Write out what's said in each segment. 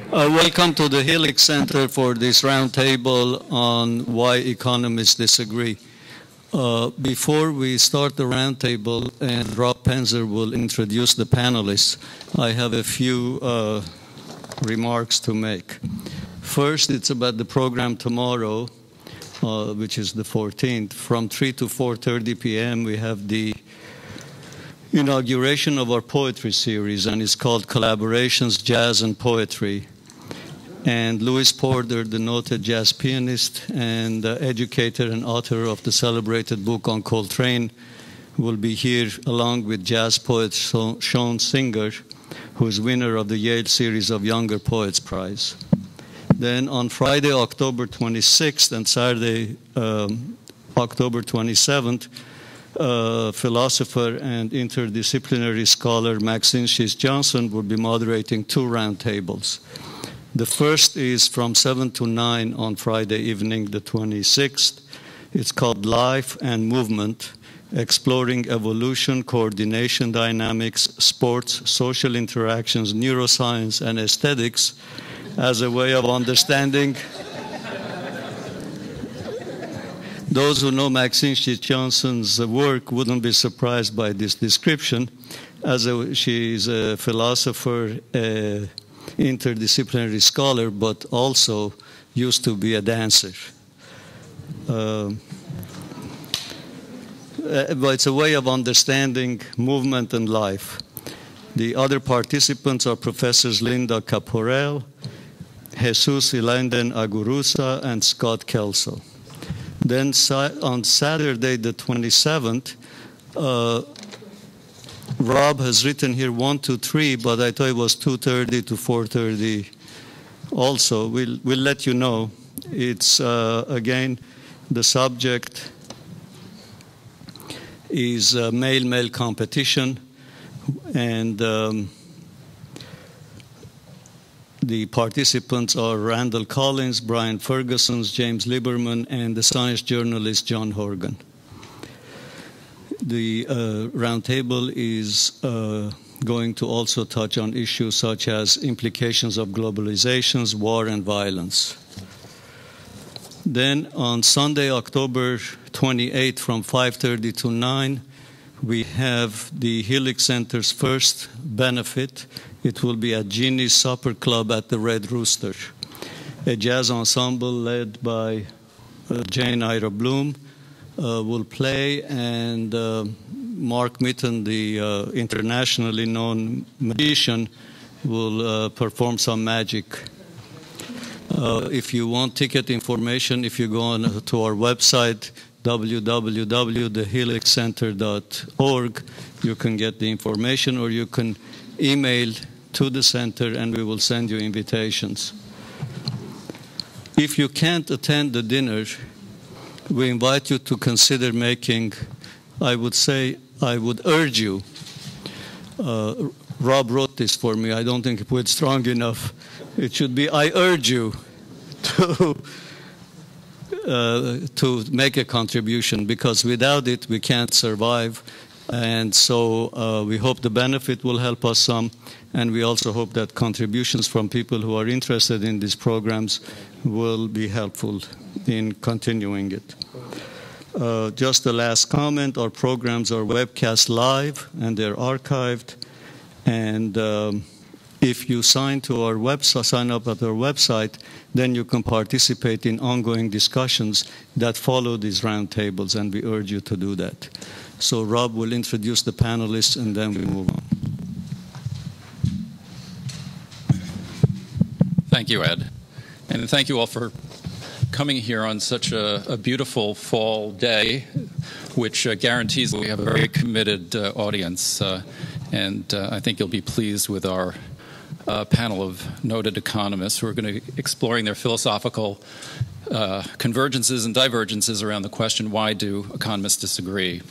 Welcome to the Helix Center for this roundtable on why economists disagree. Before we start the roundtable and Rob Penzer will introduce the panelists, I have a few remarks to make. First, it's about the program tomorrow, which is the 14th. From 3 to 4:30 p.m. we have the inauguration of our poetry series, and it's called Collaborations, Jazz and Poetry. And Louis Porter, the noted jazz pianist and educator and author of the celebrated book on Coltrane, will be here along with jazz poet Sean Singer, who is winner of the Yale Series of Younger Poets Prize. Then on Friday, October 26th and Saturday, October 27th, philosopher and interdisciplinary scholar Maxine Schiess-Johnson will be moderating two roundtables. The first is from 7 to 9 on Friday evening, the 26th. It's called Life and Movement, Exploring Evolution, Coordination Dynamics, Sports, Social Interactions, Neuroscience, and Aesthetics as a way of understanding. Those who know Maxine Schiess-Johnson's work wouldn't be surprised by this description, as she's a philosopher, interdisciplinary scholar, but also used to be a dancer. But it's a way of understanding movement and life. The other participants are Professors Linda Caporel, Jesus Ilenden Agurusa, and Scott Kelso. Then on Saturday, the 27th, Rob has written here 1 to 3, but I thought it was 2:30 to 4:30 also. We'll let you know. It's, again, the subject is male-male competition, and the participants are Randall Collins, Brian Ferguson, James Lieberman, and the science journalist John Horgan. The roundtable is going to also touch on issues such as implications of globalizations, war, and violence. Then on Sunday, October 28th, from 5:30 to 9, we have the Helix Center's first benefit. It will be at Jeannie's Supper Club at the Red Rooster, a jazz ensemble led by Jane Ira Bloom will play, and Mark Mitten, the internationally known magician, will perform some magic. If you want ticket information, if you go on to our website, www.thehelixcenter.org, you can get the information, or you can email to the center and we will send you invitations. If you can't attend the dinner, we invite you to consider making, I would urge you, Rob wrote this for me, I don't think it was strong enough. It should be, I urge you to make a contribution, because without it we can't survive. And so we hope the benefit will help us some, and we also hope that contributions from people who are interested in these programs will be helpful in continuing it. Just the last comment, our programs are webcast live and they're archived, and if you sign to our website, sign up at our website, then you can participate in ongoing discussions that follow these roundtables, and we urge you to do that. So Rob will introduce the panelists and then we move on. Thank you, Ed. And thank you all for coming here on such a beautiful fall day, which guarantees that we have a very committed audience. And I think you'll be pleased with our panel of noted economists who are going to be exploring their philosophical convergences and divergences around the question, why do economists disagree?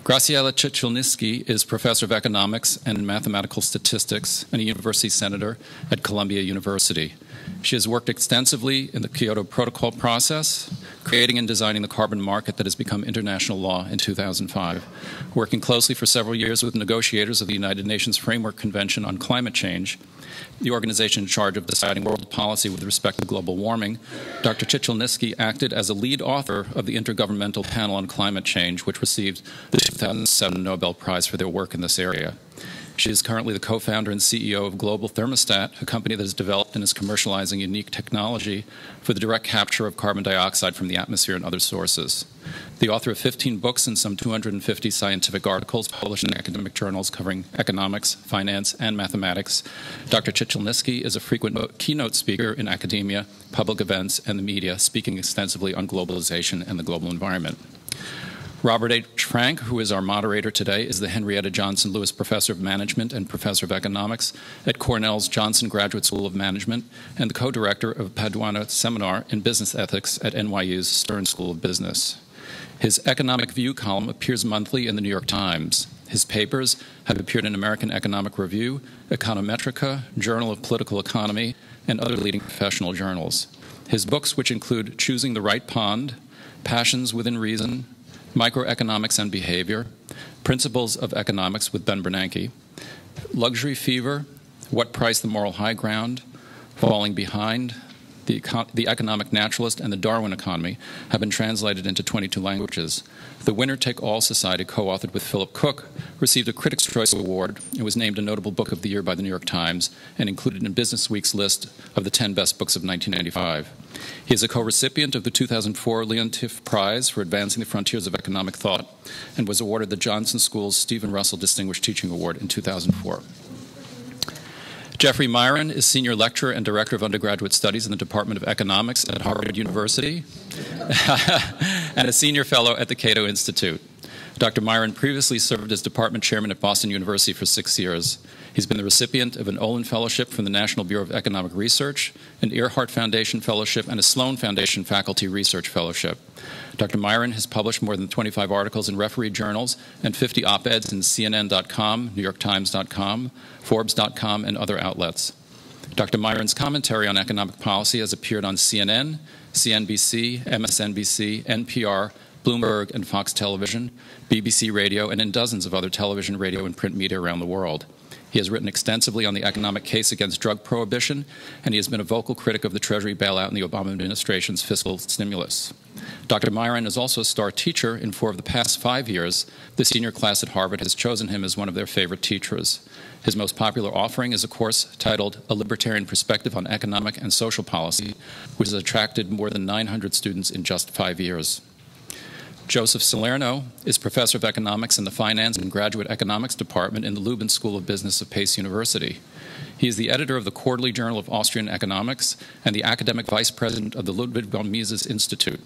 Graciela Ciechelnicki is professor of economics and mathematical statistics and a university senator at Columbia University. She has worked extensively in the Kyoto Protocol process, creating and designing the carbon market that has become international law in 2005, working closely for several years with negotiators of the United Nations Framework Convention on Climate Change, the organization in charge of deciding world policy with respect to global warming, Dr. Chichelniski acted as a lead author of the Intergovernmental Panel on Climate Change, which received the 2007 Nobel Prize for their work in this area. She is currently the co-founder and CEO of Global Thermostat, a company that has developed and is commercializing unique technology for the direct capture of carbon dioxide from the atmosphere and other sources. The author of 15 books and some 250 scientific articles published in academic journals covering economics, finance, and mathematics, Dr. Chichelniski is a frequent keynote speaker in academia, public events, and the media, speaking extensively on globalization and the global environment. Robert H. Frank, who is our moderator today, is the Henrietta Johnson Lewis Professor of Management and Professor of Economics at Cornell's Johnson Graduate School of Management and the co-director of Paduano Seminar in Business Ethics at NYU's Stern School of Business. His Economic View column appears monthly in the New York Times. His papers have appeared in American Economic Review, Econometrica, Journal of Political Economy, and other leading professional journals. His books, which include Choosing the Right Pond, Passions Within Reason, Microeconomics and Behavior, Principles of Economics with Ben Bernanke, Luxury Fever, What Price the Moral High Ground, Falling Behind, the Economic Naturalist, and the Darwin Economy have been translated into 22 languages. The Winner-Take-All Society, co-authored with Philip Cook, received a Critics' Choice Award and was named a Notable Book of the Year by the New York Times and included in Business Week's list of the 10 best books of 1995. He is a co-recipient of the 2004 Leontief Prize for Advancing the Frontiers of Economic Thought and was awarded the Johnson School's Stephen Russell Distinguished Teaching Award in 2004. Jeffrey Myron is Senior Lecturer and Director of Undergraduate Studies in the Department of Economics at Harvard University and a Senior Fellow at the Cato Institute. Dr. Myron previously served as Department Chairman at Boston University for 6 years. He's been the recipient of an Olin Fellowship from the National Bureau of Economic Research, an Earhart Foundation Fellowship, and a Sloan Foundation Faculty Research Fellowship. Dr. Myron has published more than 25 articles in refereed journals and 50 op-eds in CNN.com, NewYorkTimes.com, Forbes.com, and other outlets. Dr. Myron's commentary on economic policy has appeared on CNN, CNBC, MSNBC, NPR, Bloomberg, and Fox Television, BBC Radio, and in dozens of other television, radio, and print media around the world. He has written extensively on the economic case against drug prohibition, and he has been a vocal critic of the Treasury bailout and the Obama administration's fiscal stimulus. Dr. Myron is also a star teacher in 4 of the past 5 years. The senior class at Harvard has chosen him as one of their favorite teachers. His most popular offering is a course titled A Libertarian Perspective on Economic and Social Policy, which has attracted more than 900 students in just 5 years. Joseph Salerno is Professor of Economics in the Finance and Graduate Economics Department in the Lubin School of Business of Pace University. He is the editor of the Quarterly Journal of Austrian Economics and the academic vice president of the Ludwig von Mises Institute.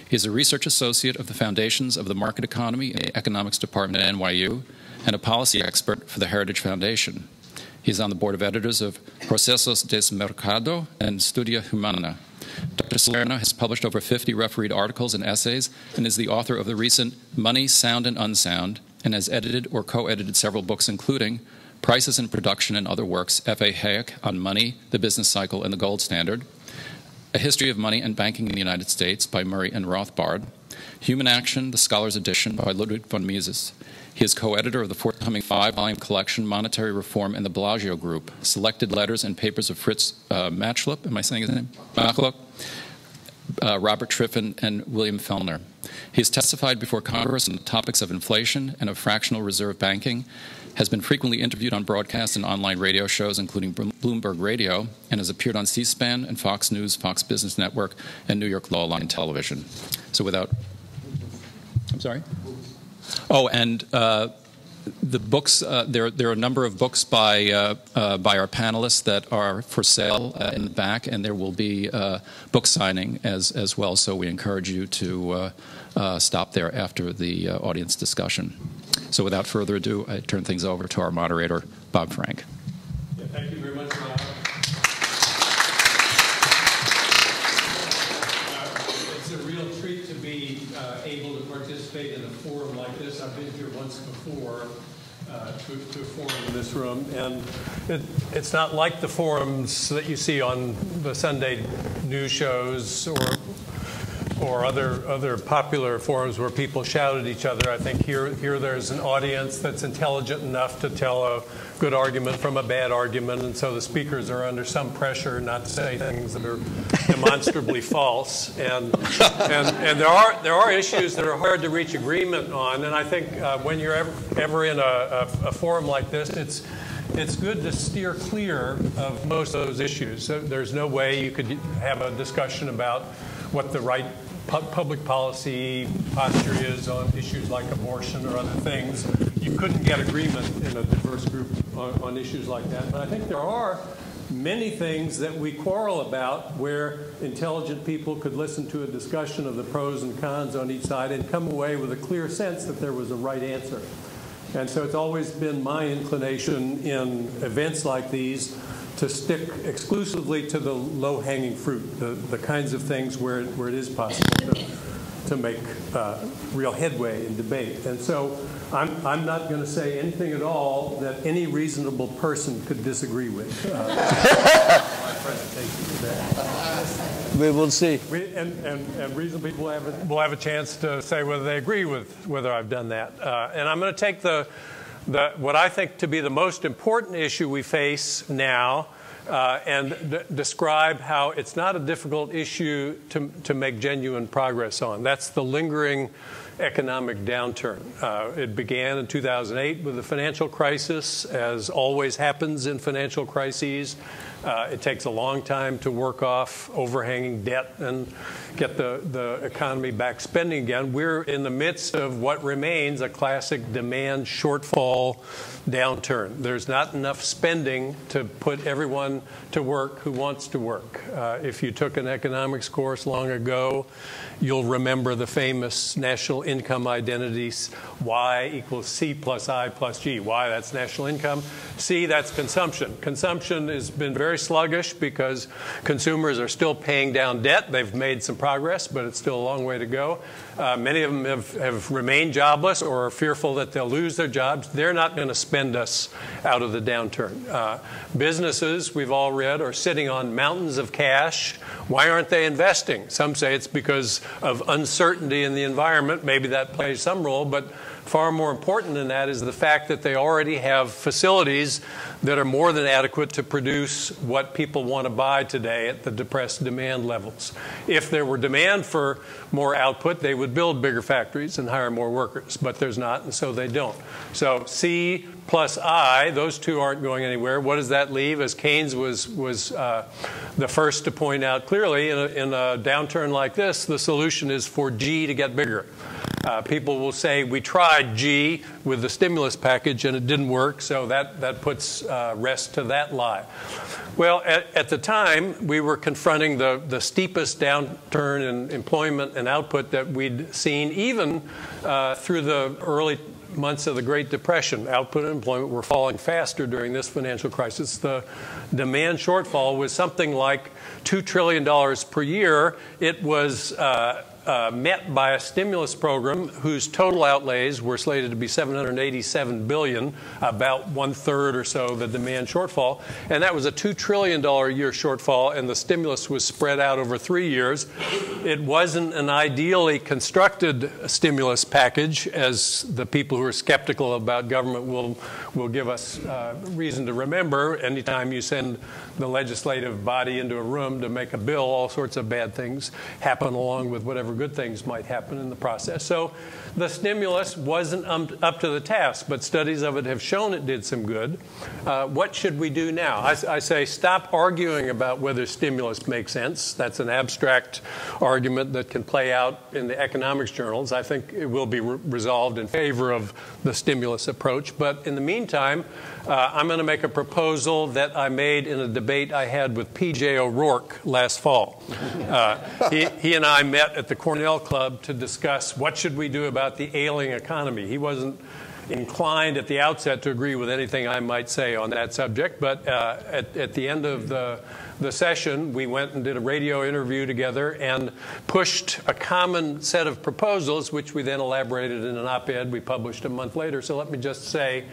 He is a research associate of the Foundations of the Market Economy and Economics Department at NYU and a policy expert for the Heritage Foundation. He is on the board of editors of Procesos des Mercado and Studia Humana. Dr. Salerno has published over 50 refereed articles and essays and is the author of the recent Money, Sound, and Unsound, and has edited or co-edited several books including Prices and Production and Other Works, F.A. Hayek on Money, the Business Cycle, and the Gold Standard, A History of Money and Banking in the United States by Murray and Rothbard, Human Action, the Scholar's Edition by Ludwig von Mises. He is co-editor of the forthcoming 5-volume collection Monetary Reform and the Bellagio Group, Selected Letters and Papers of Fritz Matschlup, am I saying his name? Matschlup, Robert Triffin, and William Fellner. He has testified before Congress on the topics of inflation and of fractional reserve banking, has been frequently interviewed on broadcast and online radio shows, including Bloomberg Radio, and has appeared on C-SPAN and Fox News, Fox Business Network, and New York Law Line Television. So without... I'm sorry? Oh, and the books, there are a number of books by our panelists that are for sale in the back, and there will be book signing as well, so we encourage you to stop there after the audience discussion. So without further ado, I turn things over to our moderator, Bob Frank. Yeah, thank you very much, Rob. It's a real treat to be able to participate in a forum like this. I've been here once before to a forum in this room, and it's not like the forums that you see on the Sunday news shows or other popular forums where people shout at each other. I think here there's an audience that's intelligent enough to tell a good argument from a bad argument, and so the speakers are under some pressure not to say things that are demonstrably false. And there are issues that are hard to reach agreement on. And I think when you're ever in a forum like this, it's good to steer clear of most of those issues. So there's no way you could have a discussion about what the right public policy posture is on issues like abortion or other things. You couldn't get agreement in a diverse group on issues like that. But I think there are many things that we quarrel about where intelligent people could listen to a discussion of the pros and cons on each side and come away with a clear sense that there was a right answer. And so it's always been my inclination in events like these to stick exclusively to the low-hanging fruit, the kinds of things where it is possible to make real headway in debate. And so I'm not going to say anything at all that any reasonable person could disagree with. My presentation today. We will see. And reasonable people will have a chance to say whether they agree with whether I've done that. And I'm going to take what I think to be the most important issue we face now and describe how it's not a difficult issue to make genuine progress on. That's the lingering economic downturn. It began in 2008 with the financial crisis, as always happens in financial crises. It takes a long time to work off overhanging debt and get the economy back spending again. We're in the midst of what remains a classic demand shortfall downturn. There's not enough spending to put everyone to work who wants to work. If you took an economics course long ago, you'll remember the famous national income identities. Y equals C plus I plus G. Y, that's national income. C, that's consumption. Consumption has been very sluggish because consumers are still paying down debt. They've made some progress, but it's still a long way to go. Many of them have remained jobless or are fearful that they'll lose their jobs. They're not going to spend us out of the downturn. Businesses, we've all read, are sitting on mountains of cash. Why aren't they investing? Some say it's because of uncertainty in the environment. Maybe that plays some role, but far more important than that is the fact that they already have facilities that are more than adequate to produce what people want to buy today at the depressed demand levels. If there were demand for more output, they would build bigger factories and hire more workers, but there's not, and so they don't. So C plus I, those two aren't going anywhere. What does that leave? As Keynes was the first to point out clearly, in a downturn like this, the solution is for G to get bigger. People will say, we tried G with the stimulus package and it didn't work, so that puts rest to that lie. Well, at the time, we were confronting the steepest downturn in employment and output that we'd seen even through the early months of the Great Depression. Output and employment were falling faster during this financial crisis. The demand shortfall was something like $2 trillion per year. It was met by a stimulus program whose total outlays were slated to be $787 billion, about one-third or so the demand shortfall. And that was a $2 trillion a year shortfall, and the stimulus was spread out over 3 years. It wasn't an ideally constructed stimulus package, as the people who are skeptical about government will give us reason to remember. Anytime you send the legislative body into a room to make a bill, all sorts of bad things happen along with whatever good things might happen in the process. So the stimulus wasn't up to the task, but studies of it have shown it did some good. What should we do now? I say stop arguing about whether stimulus makes sense. That's an abstract argument that can play out in the economics journals. I think it will be resolved in favor of the stimulus approach. But in the meantime, I'm going to make a proposal that I made in a debate I had with P.J. O'Rourke last fall. He and I met at the Cornell Club to discuss what should we do about the ailing economy. He wasn't inclined at the outset to agree with anything I might say on that subject, but at the end of the session, we went and did a radio interview together and pushed a common set of proposals, which we then elaborated in an op-ed we published a month later. So let me just say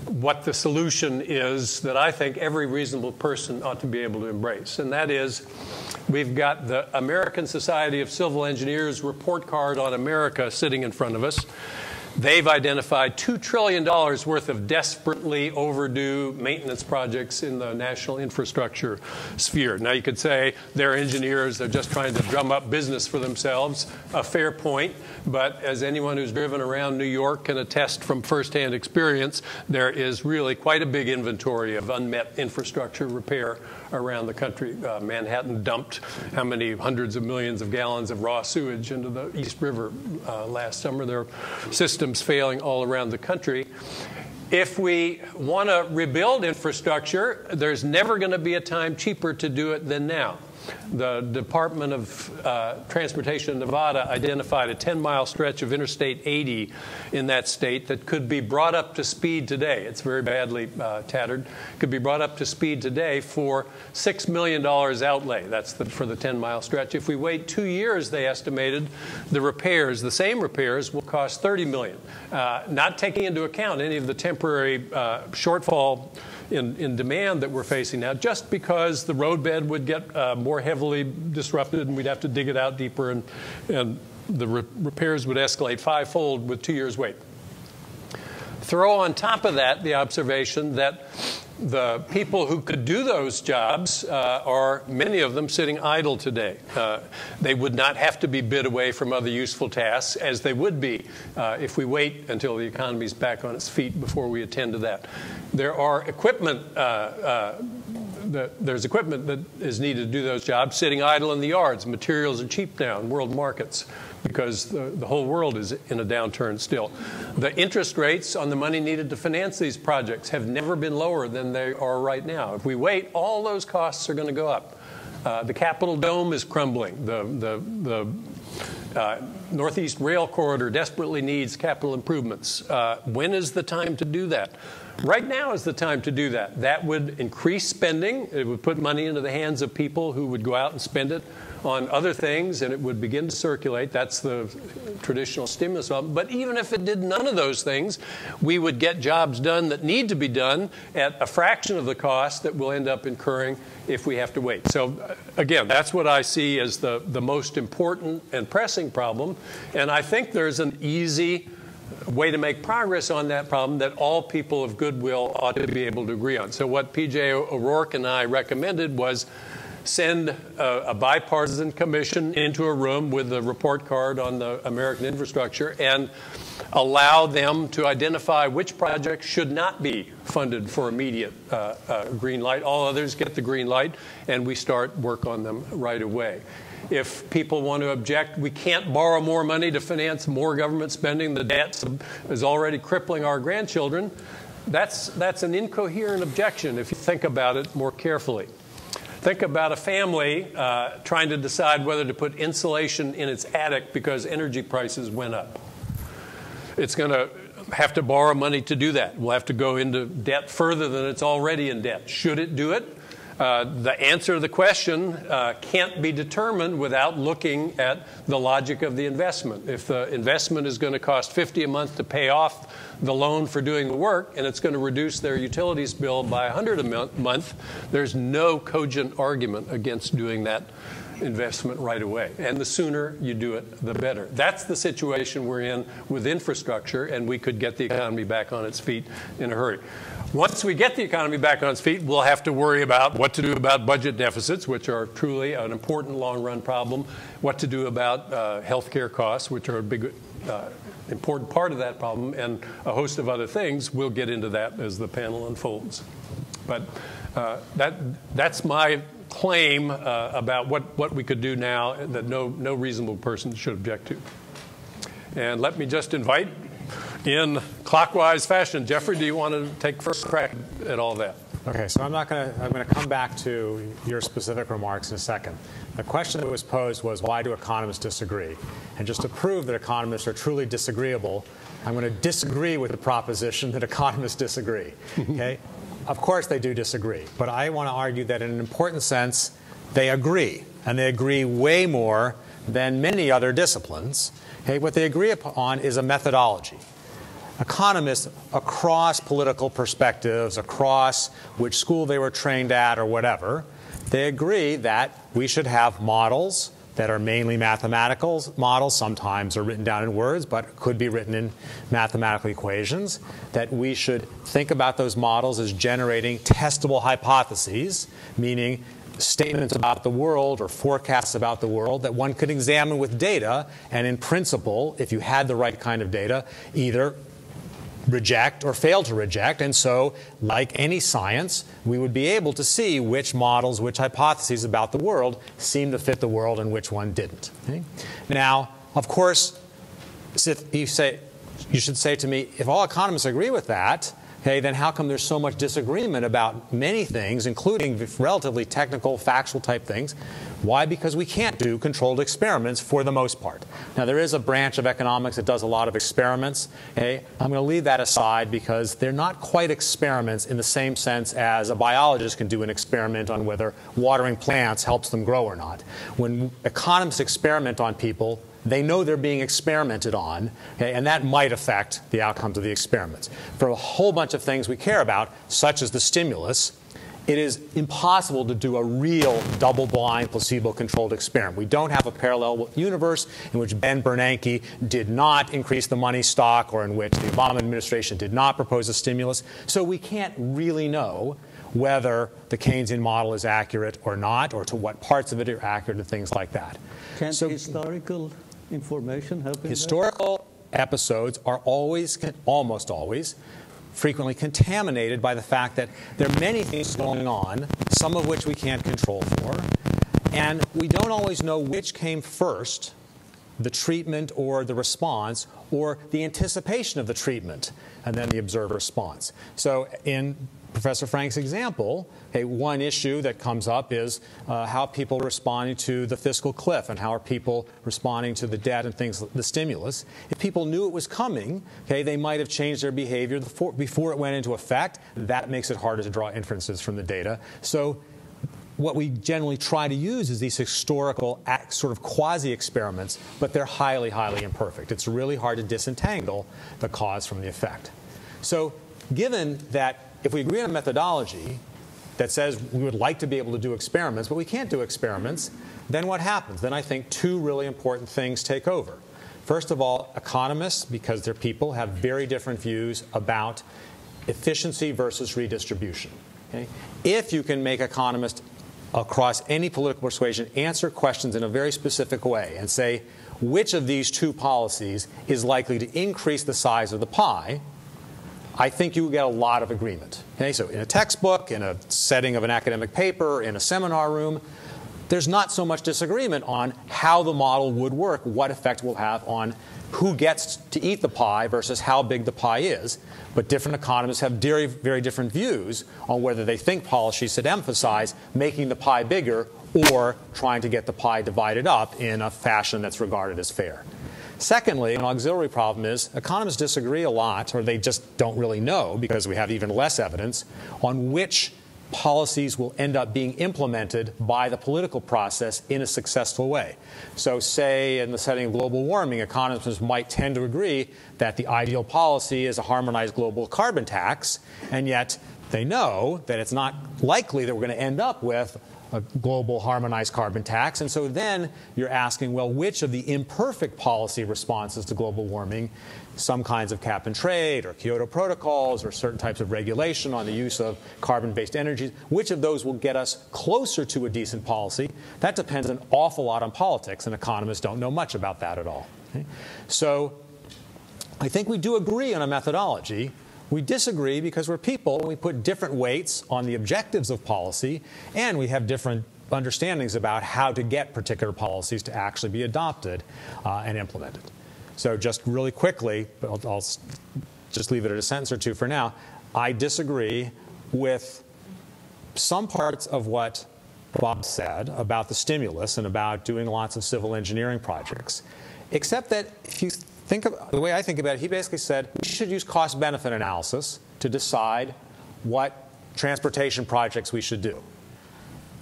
what the solution is that I think every reasonable person ought to be able to embrace. And that is, we've got the American Society of Civil Engineers report card on America sitting in front of us. They've identified $2 trillion worth of desperately overdue maintenance projects in the national infrastructure sphere. Now, you could say they're engineers, they're just trying to drum up business for themselves. A fair point. But as anyone who's driven around New York can attest from firsthand experience, there is really quite a big inventory of unmet infrastructure repair around the country. Manhattan dumped how many hundreds of millions of gallons of raw sewage into the East River last summer. There are systems failing all around the country. If we want to rebuild infrastructure, there's never going to be a time cheaper to do it than now. The Department of Transportation in Nevada identified a 10-mile stretch of Interstate 80 in that state that could be brought up to speed today. It's very badly tattered. Could be brought up to speed today for $6 million outlay. That's for the 10-mile stretch. If we wait 2 years, they estimated the repairs, the same repairs, will cost $30 million, not taking into account any of the temporary shortfall in demand that we're facing now, just because the roadbed would get more heavily disrupted and we'd have to dig it out deeper, and the repairs would escalate fivefold with 2 years' wait. Throw on top of that the observation that the people who could do those jobs are, many of them, sitting idle today. They would not have to be bid away from other useful tasks, as they would be if we wait until the economy's back on its feet before we attend to that. There are equipment, there's equipment that is needed to do those jobs sitting idle in the yards. Materials are cheap now in world markets because the whole world is in a downturn still. The interest rates on the money needed to finance these projects have never been lower than they are right now. If we wait, all those costs are going to go up. The Capitol Dome is crumbling. The Northeast Rail Corridor desperately needs capital improvements. When is the time to do that? Right now is the time to do that. That would increase spending. It would put money into the hands of people who would go out and spend it on other things, and it would begin to circulate. That's the traditional stimulus. But even if it did none of those things, we would get jobs done that need to be done at a fraction of the cost that we'll end up incurring if we have to wait. So again, that's what I see as the most important and pressing problem. And I think there's an easy way to make progress on that problem that all people of goodwill ought to be able to agree on. So what P.J. O'Rourke and I recommended was send a bipartisan commission into a room with a report card on the American infrastructure and allow them to identify which projects should not be funded for immediate green light. All others get the green light, and we start work on them right away. If people want to object, we can't borrow more money to finance more government spending. The debt is already crippling our grandchildren. That's an incoherent objection if you think about it more carefully. Think about a family trying to decide whether to put insulation in its attic because energy prices went up. It's going to have to borrow money to do that. We'll have to go into debt further than it's already in debt. Should it do it? The answer to the question can't be determined without looking at the logic of the investment. If the investment is going to cost $50 a month to pay off the loan for doing the work, and it's going to reduce their utilities bill by $100 a month, there's no cogent argument against doing that investment right away. And the sooner you do it, the better. That's the situation we're in with infrastructure, and we could get the economy back on its feet in a hurry. Once we get the economy back on its feet, we'll have to worry about what to do about budget deficits, which are truly an important long-run problem, what to do about health care costs, which are a big, important part of that problem, and a host of other things. We'll get into that as the panel unfolds. But that's my claim about what we could do now that no reasonable person should object to. And let me just invite, in clockwise fashion, Jeffrey, do you want to take first crack at all that? Okay, so I'm going to come back to your specific remarks in a second. The question that was posed was, why do economists disagree? And just to prove that economists are truly disagreeable, I'm going to disagree with the proposition that economists disagree. Okay? Of course they do disagree, but I want to argue that in an important sense, they agree, and they agree way more than many other disciplines. Okay? What they agree upon is a methodology. economists across political perspectives, across which school they were trained at or whatever, they agree that we should have models that are mainly mathematical models, sometimes are written down in words, but could be written in mathematical equations, that we should think about those models as generating testable hypotheses, meaning statements about the world or forecasts about the world that one could examine with data, and in principle, if you had the right kind of data, either reject or fail to reject. And so, like any science, we would be able to see which models, which hypotheses about the world seem to fit the world and which one didn't. Okay? Now, of course, you should say to me, if all economists agree with that, okay, then how come there's so much disagreement about many things, including relatively technical, factual type things? Why? Because we can't do controlled experiments for the most part. Now, there is a branch of economics that does a lot of experiments. Okay? I'm going to leave that aside because they're not quite experiments in the same sense as a biologist can do an experiment on whether watering plants helps them grow or not. When economists experiment on people, they know they're being experimented on, okay, and that might affect the outcomes of the experiments. For a whole bunch of things we care about, such as the stimulus, it is impossible to do a real double-blind, placebo-controlled experiment. We don't have a parallel universe in which Ben Bernanke did not increase the money stock or in which the Obama administration did not propose a stimulus. So we can't really know whether the Keynesian model is accurate or not, or to what parts of it are accurate and things like that. Can historical information help in historical episodes are always, almost always, frequently contaminated by the fact that there are many things going on, some of which we can't control for, and we don't always know which came first, the treatment or the response, or the anticipation of the treatment, and then the observed response. So in Professor Frank's example, okay, one issue that comes up is how people are responding to the fiscal cliff and how are people responding to the debt and things, the stimulus. If people knew it was coming, okay, they might have changed their behavior before it went into effect. That makes it harder to draw inferences from the data. So what we generally try to use is these historical sort of quasi-experiments, but they're highly, highly imperfect. It's really hard to disentangle the cause from the effect. So given that if we agree on a methodology that says we would like to be able to do experiments, but we can't do experiments, then what happens? Then I think two really important things take over. First of all, economists, because they're people, have very different views about efficiency versus redistribution. Okay? If you can make economists across any political persuasion answer questions in a very specific way and say which of these two policies is likely to increase the size of the pie, I think you will get a lot of agreement. Okay? So in a textbook, in a setting of an academic paper, in a seminar room, there's not so much disagreement on how the model would work, what effect it will have on who gets to eat the pie versus how big the pie is. But different economists have very, very different views on whether they think policy should emphasize making the pie bigger or trying to get the pie divided up in a fashion that's regarded as fair. Secondly, an auxiliary problem is economists disagree a lot, or they just don't really know, because we have even less evidence, on which policies will end up being implemented by the political process in a successful way. So say in the setting of global warming, economists might tend to agree that the ideal policy is a harmonized global carbon tax, and yet they know that it's not likely that we're going to end up with a global harmonized carbon tax. And so then you're asking, well, which of the imperfect policy responses to global warming, some kinds of cap and trade or Kyoto protocols or certain types of regulation on the use of carbon-based energies, which of those will get us closer to a decent policy? That depends an awful lot on politics, and economists don't know much about that at all. Okay? So I think we do agree on a methodology. We disagree because we're people, and we put different weights on the objectives of policy, and we have different understandings about how to get particular policies to actually be adopted and implemented. So just really quickly, but I'll just leave it at a sentence or two for now, I disagree with some parts of what Bob said about the stimulus and about doing lots of civil engineering projects, except that if you think of the way I think about it, he basically said we should use cost-benefit analysis to decide what transportation projects we should do.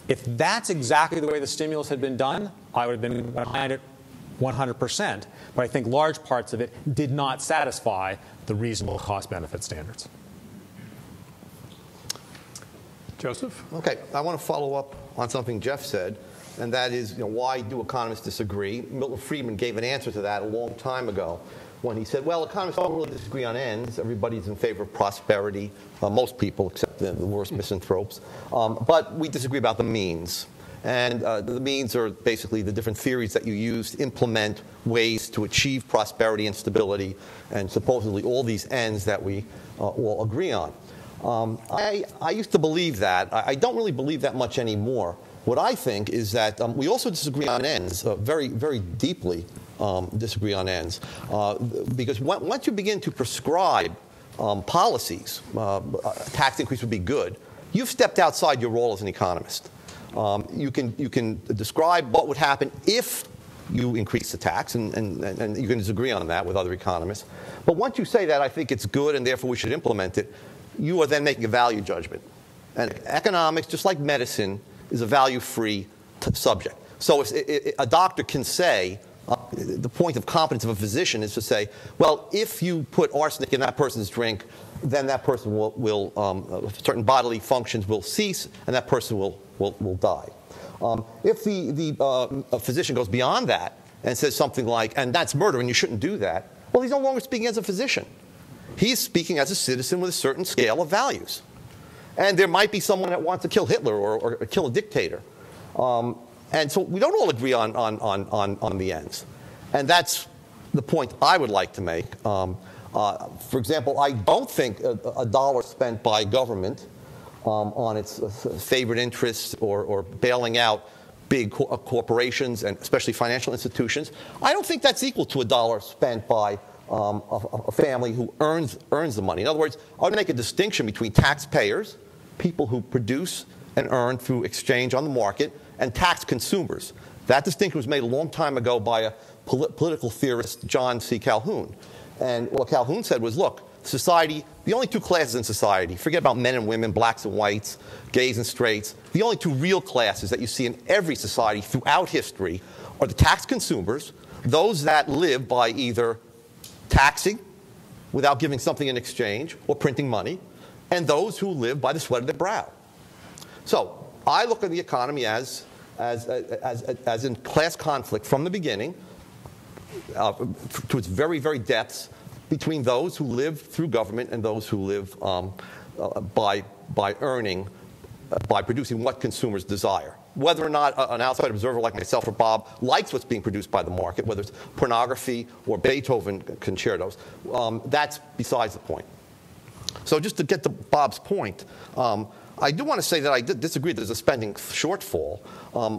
If that's exactly the way the stimulus had been done, I would have been behind it 100%, but I think large parts of it did not satisfy the reasonable cost-benefit standards. Joseph? Okay, I want to follow up on something Jeff said, and that is, why do economists disagree? Milton Friedman gave an answer to that a long time ago when he said, well, economists don't really disagree on ends. Everybody's in favor of prosperity, most people, except the worst misanthropes. But we disagree about the means. And the means are basically the different theories that you use to implement ways to achieve prosperity and stability, and supposedly all these ends that we all agree on. I used to believe that. I don't really believe that much anymore. What I think is that we also disagree on ends, very, very deeply disagree on ends. Because once you begin to prescribe policies, tax increase would be good, you've stepped outside your role as an economist. You can describe what would happen if you increase the tax, and you can disagree on that with other economists. But once you say that I think it's good and therefore we should implement it, you are then making a value judgment. And economics, just like medicine, is a value-free subject. So if a doctor can say, the point of competence of a physician is to say, well, if you put arsenic in that person's drink, then that person will certain bodily functions will cease, and that person will die. If a physician goes beyond that and says something like, and that's murder and you shouldn't do that, well, he's no longer speaking as a physician. He's speaking as a citizen with a certain scale of values. And there might be someone that wants to kill Hitler or kill a dictator. And so we don't all agree on the ends. And that's the point I would like to make. For example, I don't think a dollar spent by government on its favored interests or bailing out big corporations and especially financial institutions, I don't think that's equal to a dollar spent by a family who earns the money. In other words, I would make a distinction between taxpayers, people who produce and earn through exchange on the market, and tax consumers. That distinction was made a long time ago by a political theorist, John C. Calhoun. And what Calhoun said was, look, society, the only two classes in society, forget about men and women, blacks and whites, gays and straights, the only two real classes that you see in every society throughout history are the tax consumers, those that live by either taxing without giving something in exchange or printing money, and those who live by the sweat of their brow. So I look at the economy as in class conflict from the beginning to its very, very depths between those who live through government and those who live by producing what consumers desire. Whether or not an outside observer like myself or Bob likes what's being produced by the market, whether it's pornography or Beethoven concertos, that's besides the point. So just to get to Bob's point, I do want to say that I disagree there's a spending shortfall.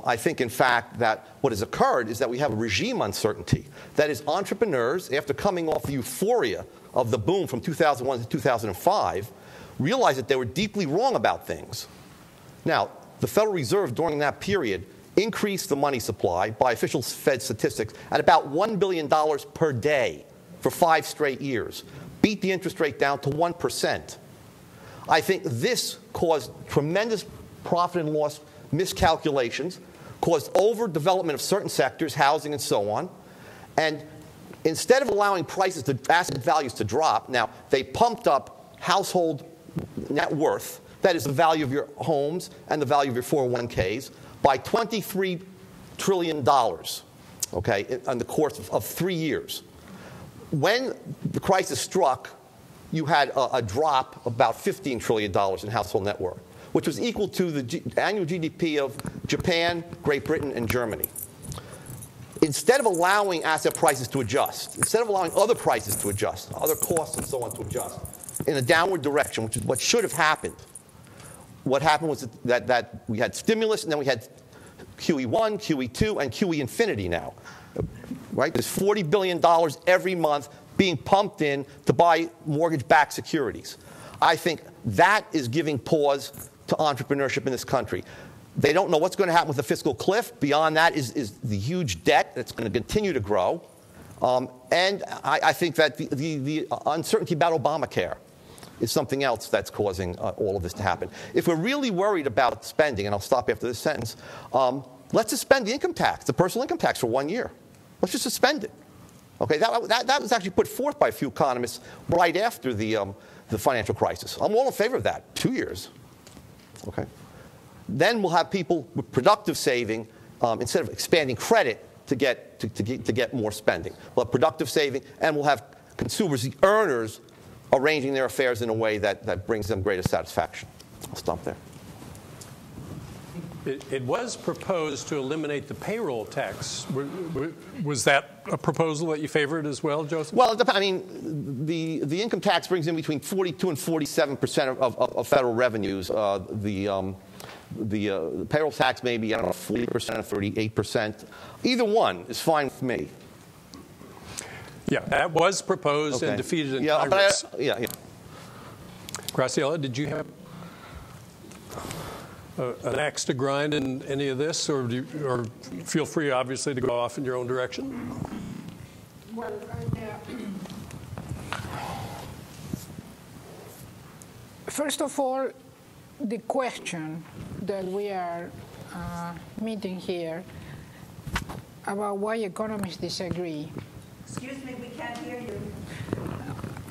I think, in fact, that what has occurred is that we have a regime uncertainty. That is, entrepreneurs, after coming off the euphoria of the boom from 2001 to 2005, realized that they were deeply wrong about things. Now, the Federal Reserve during that period increased the money supply by official Fed statistics at about $1 billion per day for 5 straight years, beat the interest rate down to 1%. I think this caused tremendous profit and loss miscalculations, caused overdevelopment of certain sectors, housing and so on. And instead of allowing prices to asset values to drop, now they pumped up household net worth, that is the value of your homes and the value of your 401ks, by $23 trillion, okay, in the course of 3 years. When the crisis struck, you had a drop about $15 trillion in household net worth, which was equal to the annual GDP of Japan, Great Britain, and Germany. Instead of allowing asset prices to adjust, instead of allowing other prices to adjust, other costs and so on to adjust, in a downward direction, which is what should have happened, what happened was that we had stimulus, and then we had QE1, QE2, and QE infinity now. Right? There's $40 billion every month being pumped in to buy mortgage-backed securities. I think that is giving pause to entrepreneurship in this country. They don't know what's going to happen with the fiscal cliff. Beyond that is the huge debt that's going to continue to grow. And I think that the uncertainty about Obamacare is something else that's causing all of this to happen. If we're really worried about spending, and I'll stop after this sentence, let's suspend the income tax, the personal income tax, for 1 year. Let's just suspend it. Okay, that was actually put forth by a few economists right after the financial crisis. I'm all in favor of that. 2 years. Okay. Then we'll have people with productive saving instead of expanding credit to get more spending. We'll have productive saving, and we'll have consumers, the earners, arranging their affairs in a way that brings them greater satisfaction. I'll stop there. It was proposed to eliminate the payroll tax. Was that a proposal that you favored as well, Joseph? Well, I mean, the income tax brings in between 42 and 47% of federal revenues. The payroll tax may be, I don't know, 40% or 38%. Either one is fine with me. Yeah, that was proposed and defeated in Congress. Yeah. Graciela, did you have an axe to grind in any of this, or feel free, obviously, to go off in your own direction? Well, first of all, the question that we are meeting here about why economists disagree. Excuse me, we can't hear you.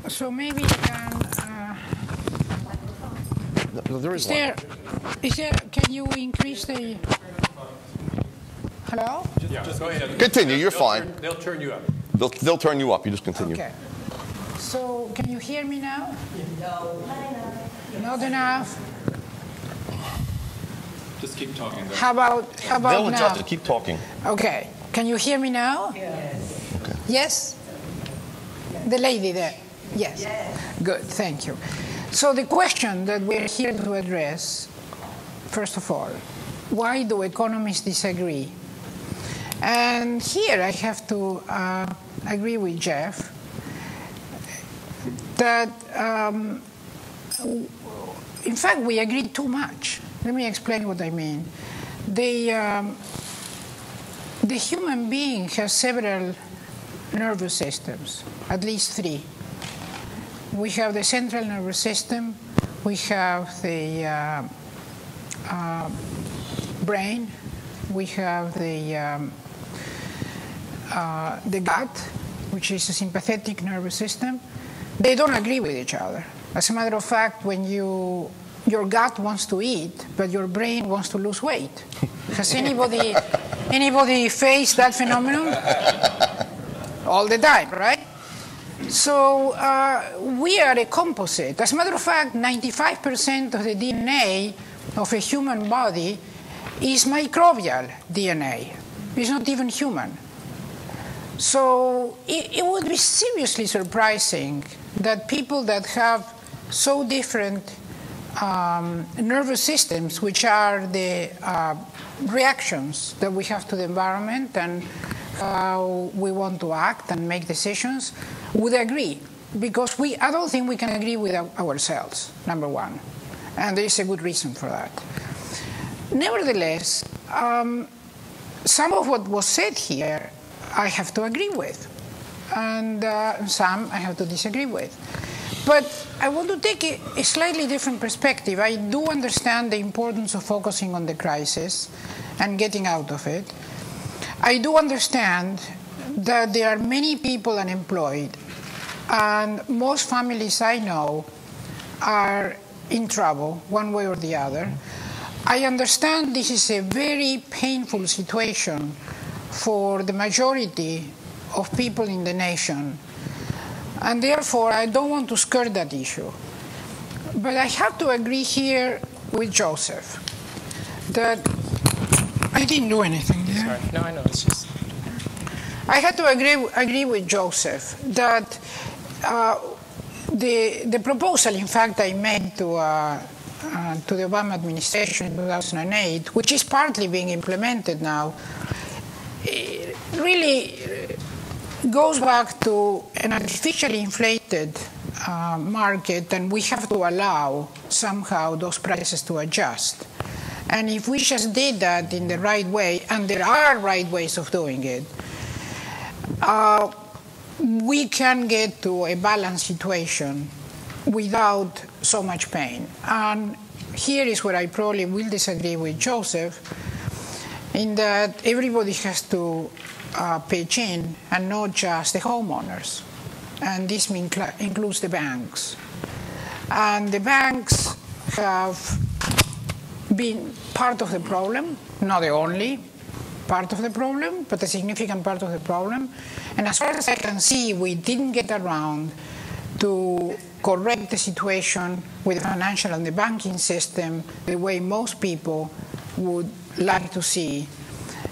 So maybe you can. There is one. Can you increase the? Hello? Yeah, just go ahead. Continue. You're fine. They'll turn you up. They'll turn you up. You just continue. Okay. So can you hear me now? No. Not enough. Just keep talking. How about They'll now? adjust it. Keep talking. Okay. Can you hear me now? Yes. Okay. Yes? The lady there. Yes. Good. Thank you. So the question that we're here to address, first of all, why do economists disagree? And here I have to agree with Jeff that, in fact, we agree too much. Let me explain what I mean. The human being has several nervous systems, at least three. We have the central nervous system, we have the brain, we have the gut, which is a sympathetic nervous system. They don't agree with each other. As a matter of fact, when your gut wants to eat, but your brain wants to lose weight. Has anybody faced that phenomenon? All the time, right? So we are a composite. As a matter of fact, 95% of the DNA of a human body is microbial DNA. It's not even human. So it would be seriously surprising that people that have so different nervous systems, which are the reactions that we have to the environment and how we want to act and make decisions, would agree. Because I don't think we can agree with ourselves, number one. And there is a good reason for that. Nevertheless, some of what was said here I have to agree with. And some I have to disagree with. But I want to take a slightly different perspective. I do understand the importance of focusing on the crisis and getting out of it. I do understand that there are many people unemployed, and most families I know are in trouble one way or the other. I understand this is a very painful situation for the majority of people in the nation, and therefore I don't want to skirt that issue. But I have to agree here with Joseph that I didn't do anything there. Sorry. No, I know. It's just. I had to agree with Joseph that the proposal, in fact, I made to the Obama administration in 2008, which is partly being implemented now, really goes back to an artificially inflated market, and we have to allow somehow those prices to adjust. And if we just did that in the right way, and there are right ways of doing it, we can get to a balanced situation without so much pain. And here is where I probably will disagree with Joseph, in that everybody has to pitch in, and not just the homeowners. And this includes the banks. And the banks have been part of the problem, not the only part of the problem, but a significant part of the problem. And as far as I can see, we didn't get around to correct the situation with the financial and the banking system the way most people would like to see.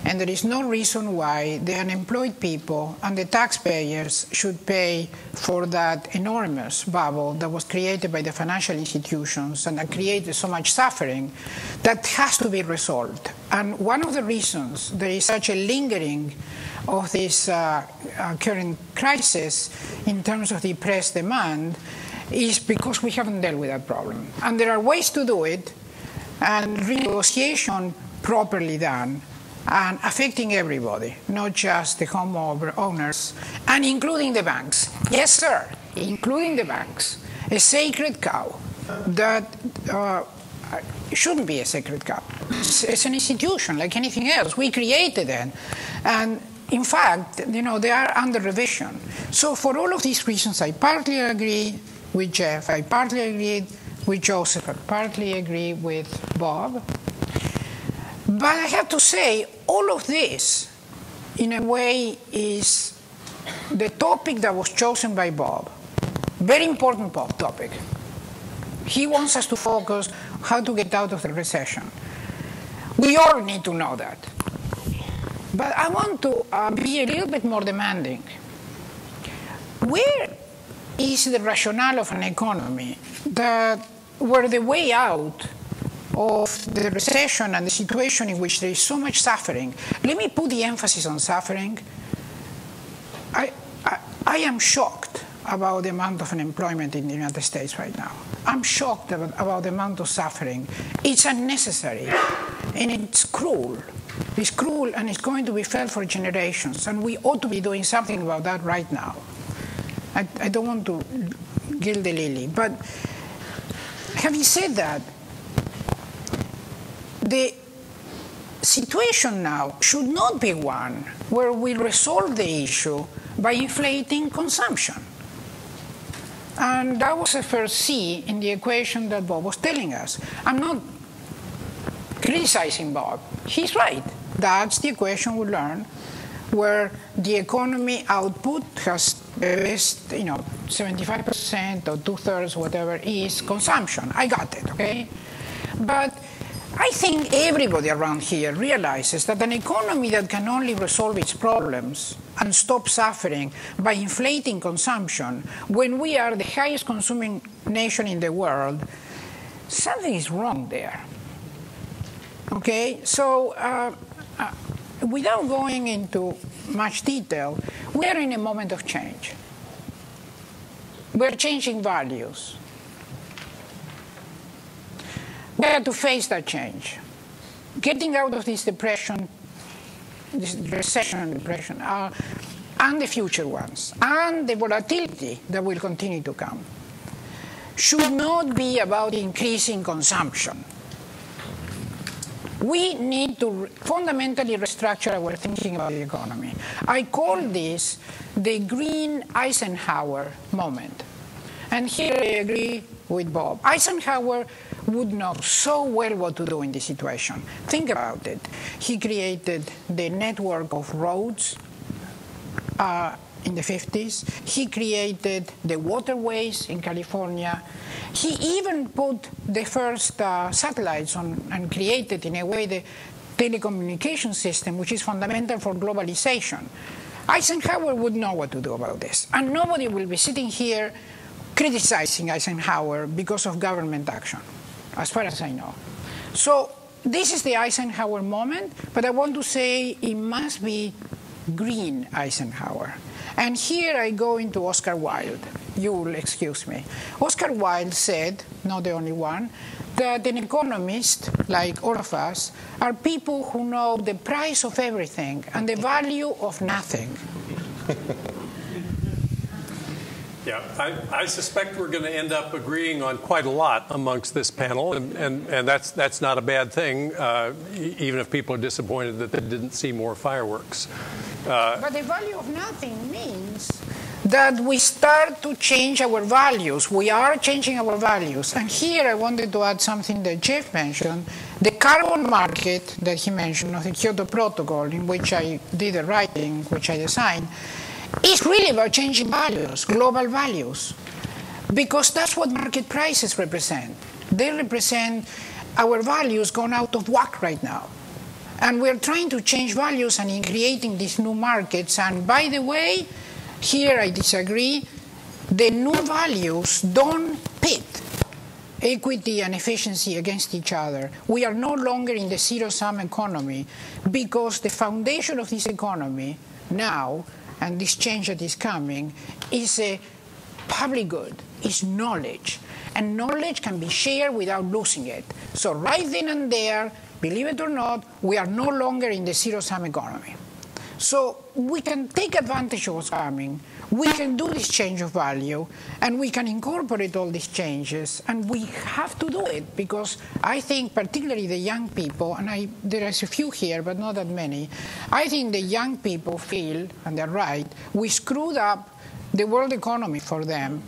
And there is no reason why the unemployed people and the taxpayers should pay for that enormous bubble that was created by the financial institutions and that created so much suffering that has to be resolved. And one of the reasons there is such a lingering of this current crisis in terms of depressed demand is because we haven't dealt with that problem. And there are ways to do it, and renegotiation properly done, and affecting everybody, not just the homeowners, and including the banks. Yes, sir, including the banks. A sacred cow that shouldn't be a sacred cow. It's an institution like anything else. We created it. And in fact, they are under revision. So for all of these reasons, I partly agree with Jeff, I partly agree with Joseph, I partly agree with Bob. But I have to say, all of this, in a way, is the topic that was chosen by Bob. Very important topic. He wants us to focus how to get out of the recession. We all need to know that. But I want to be a little bit more demanding. Where is the rationale of an economy where the way out of the recession and the situation in which there is so much suffering? Let me put the emphasis on suffering. I am shocked about the amount of unemployment in the United States right now. I'm shocked about the amount of suffering. It's unnecessary, and it's cruel. It's cruel, and it's going to be felt for generations, and we ought to be doing something about that right now. I don't want to gild the lily, but having said that, the situation now should not be one where we resolve the issue by inflating consumption. And that was the first C in the equation that Bob was telling us. I'm not criticizing Bob. He's right. That's the equation we learned, where the economy output has 75% or two-thirds, whatever, is consumption. I got it, okay? But I think everybody around here realizes that an economy that can only resolve its problems and stop suffering by inflating consumption, when we are the highest consuming nation in the world, something is wrong there. Okay, so without going into much detail, we are in a moment of change. We're changing values. We have to face that change. Getting out of this depression, this recession and depression, and the future ones, and the volatility that will continue to come, should not be about increasing consumption. We need to fundamentally restructure our thinking about the economy. I call this the green Eisenhower moment. And here I agree with Bob. Eisenhower would know so well what to do in this situation. Think about it. He created the network of roads in the 50s. He created the waterways in California. He even put the first satellites on and created, in a way, the telecommunication system, which is fundamental for globalization. Eisenhower would know what to do about this. And nobody will be sitting here criticizing Eisenhower because of government action, as far as I know. So this is the Eisenhower moment, but I want to say it must be green Eisenhower. And here I go into Oscar Wilde. You will excuse me. Oscar Wilde said, not the only one, that an economist, like all of us, are people who know the price of everything and the value of nothing. Yeah, I suspect we're going to end up agreeing on quite a lot amongst this panel, and that's not a bad thing, even if people are disappointed that they didn't see more fireworks. But the value of nothing means that we start to change our values. We are changing our values. And here I wanted to add something that Jeff mentioned. The carbon market that he mentioned, of the Kyoto Protocol, in which I did a writing, which I designed, is really about changing values, global values, because that's what market prices represent. They represent our values gone out of whack right now. And we're trying to change values and in creating these new markets. And by the way, here I disagree. The new values don't pit equity and efficiency against each other. We are no longer in the zero-sum economy because the foundation of this economy now, and this change that is coming, is a public good, is knowledge. And knowledge can be shared without losing it. So right then and there, believe it or not, we are no longer in the zero-sum economy. So we can take advantage of what's coming. We can do this change of value, and we can incorporate all these changes, and we have to do it because I think particularly the young people, and there is a few here, but not that many, I think the young people feel, and they're right, we screwed up the world economy for them.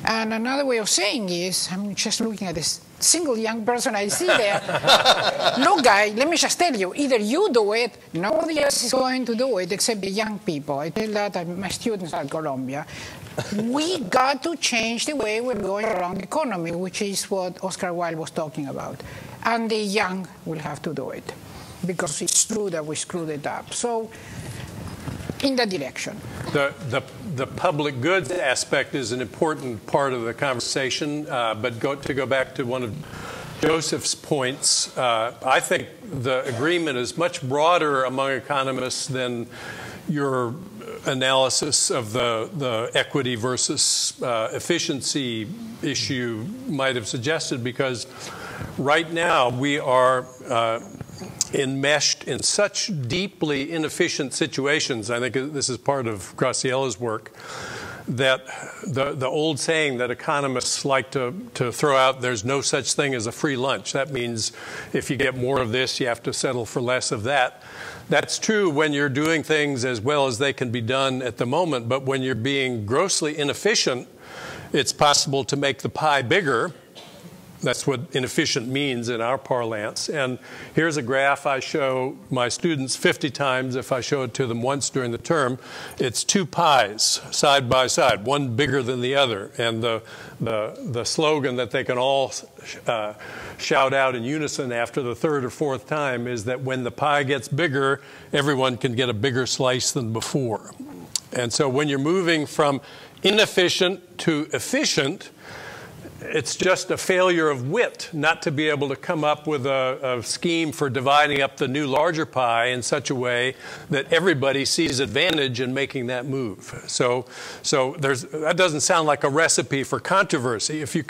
And another way of saying is, I'm just looking at this single young person I see there. Look, guy, let me just tell you, either you do it, nobody else is going to do it except the young people. I tell that to my students at Columbia. We got to change the way we're going around the economy, which is what Oscar Wilde was talking about. And the young will have to do it because it's true that we screwed it up. So, in that direction. The public goods aspect is an important part of the conversation, but to go back to one of Joseph's points, I think the agreement is much broader among economists than your analysis of the equity versus efficiency issue might have suggested, because right now we are enmeshed in such deeply inefficient situations. I think this is part of Graciella's work, that the old saying that economists like to throw out, there's no such thing as a free lunch. That means if you get more of this, you have to settle for less of that. That's true when you're doing things as well as they can be done at the moment, but when you're being grossly inefficient, it's possible to make the pie bigger. That's what inefficient means in our parlance. And here's a graph I show my students 50 times if I show it to them once during the term. It's two pies side by side, one bigger than the other. And the slogan that they can all shout out in unison after the third or fourth time is that when the pie gets bigger, everyone can get a bigger slice than before. And so when you're moving from inefficient to efficient, it's just a failure of wit not to be able to come up with a scheme for dividing up the new larger pie in such a way that everybody sees advantage in making that move. So that doesn't sound like a recipe for controversy. If you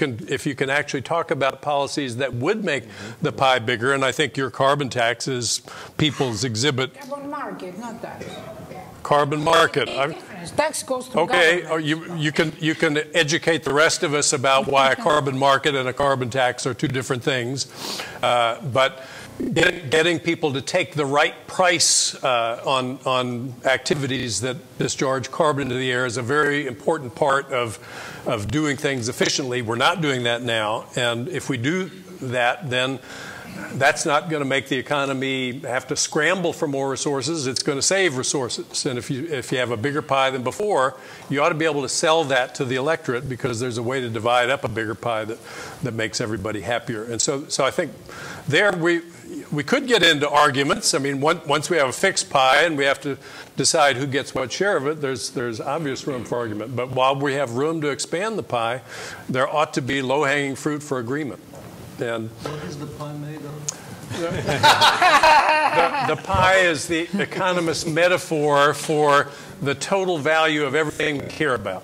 can actually talk about policies that would make the pie bigger, and I think your carbon tax is people's exhibit. Carbon market, not that. Carbon market. Tax goes to okay, government. you can educate the rest of us about why a carbon market and a carbon tax are two different things. But getting people to take the right price on activities that discharge carbon into the air is a very important part of doing things efficiently. We're not doing that now, and if we do that, then that's not going to make the economy have to scramble for more resources. It's going to save resources. And if you have a bigger pie than before, you ought to be able to sell that to the electorate because there's a way to divide up a bigger pie that makes everybody happier. And so I think there we could get into arguments. I mean, once we have a fixed pie and we have to decide who gets what share of it, there's obvious room for argument. But while we have room to expand the pie, there ought to be low-hanging fruit for agreement. And what is the pie made of? The pie is the economist's metaphor for the total value of everything we care about.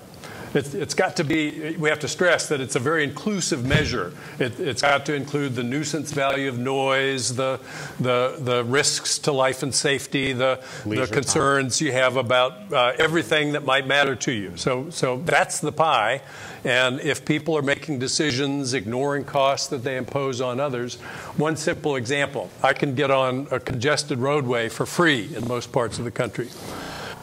It's got to be, we have to stress that it's a very inclusive measure. It's got to include the nuisance value of noise, the risks to life and safety, the concerns you have about everything that might matter to you. So that's the pie. And if people are making decisions, ignoring costs that they impose on others, one simple example, I can get on a congested roadway for free in most parts of the country.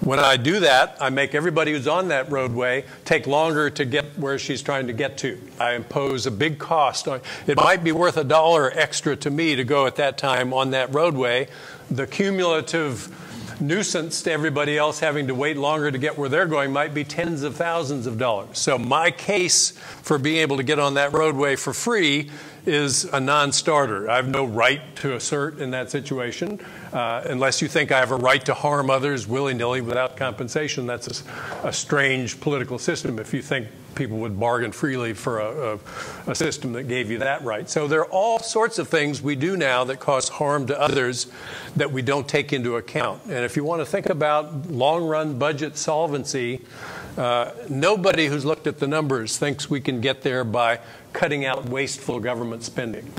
When I do that, I make everybody who's on that roadway take longer to get where she's trying to get to. I impose a big cost. It might be worth $1 extra to me to go at that time on that roadway. The cumulative nuisance to everybody else having to wait longer to get where they're going might be tens of thousands of dollars. So my case for being able to get on that roadway for free is a non-starter. I have no right to assert in that situation unless you think I have a right to harm others willy-nilly without compensation. That's a strange political system if you think people would bargain freely for a system that gave you that right. So there are all sorts of things we do now that cause harm to others that we don't take into account. And if you want to think about long-run budget solvency, nobody who's looked at the numbers thinks we can get there by cutting out wasteful government spending.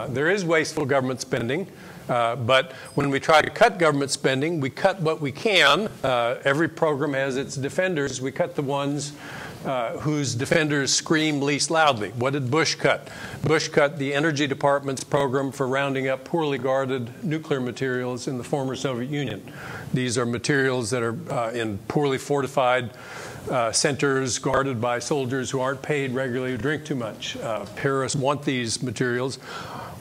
There is wasteful government spending, but when we try to cut government spending, we cut what we can. Every program has its defenders. We cut the ones whose defenders scream least loudly. What did Bush cut? Bush cut the Energy Department's program for rounding up poorly guarded nuclear materials in the former Soviet Union. These are materials that are in poorly fortified centers guarded by soldiers who aren't paid regularly, who drink too much. Terrorists want these materials.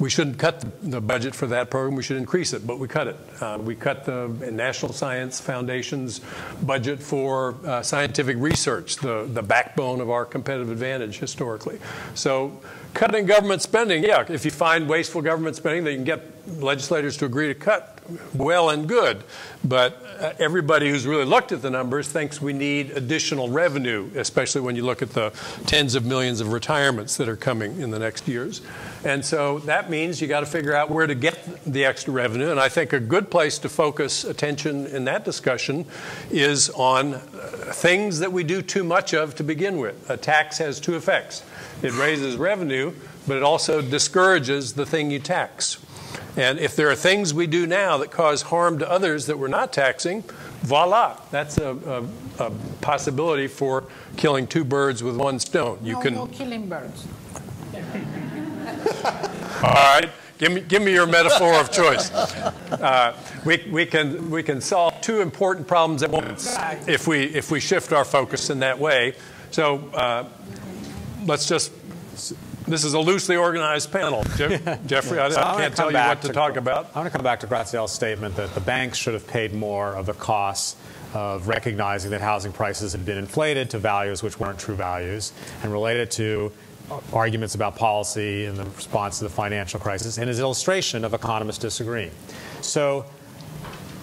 We shouldn't cut the budget for that program. We should increase it, but we cut it. We cut the National Science Foundation's budget for scientific research, the backbone of our competitive advantage historically. So cutting government spending, yeah, if you find wasteful government spending that you can get legislators to agree to cut, well and good. But everybody who's really looked at the numbers thinks we need additional revenue, especially when you look at the tens of millions of retirements that are coming in the next years. And so that means you got to figure out where to get the extra revenue. And I think a good place to focus attention in that discussion is on things that we do too much of to begin with. A tax has two effects. It raises revenue, but it also discourages the thing you tax. And if there are things we do now that cause harm to others that we're not taxing, voila, that's a possibility for killing two birds with one stone. No killing birds. All right, give me your metaphor of choice. We can solve two important problems at once if we shift our focus in that way. So let's just. This is a loosely organized panel. Jeffrey, I can't tell you what to talk about. I want to come back to Graziel's statement that the banks should have paid more of the costs of recognizing that housing prices had been inflated to values which weren't true values, and related to arguments about policy in the response to the financial crisis, and his illustration of economists disagreeing. So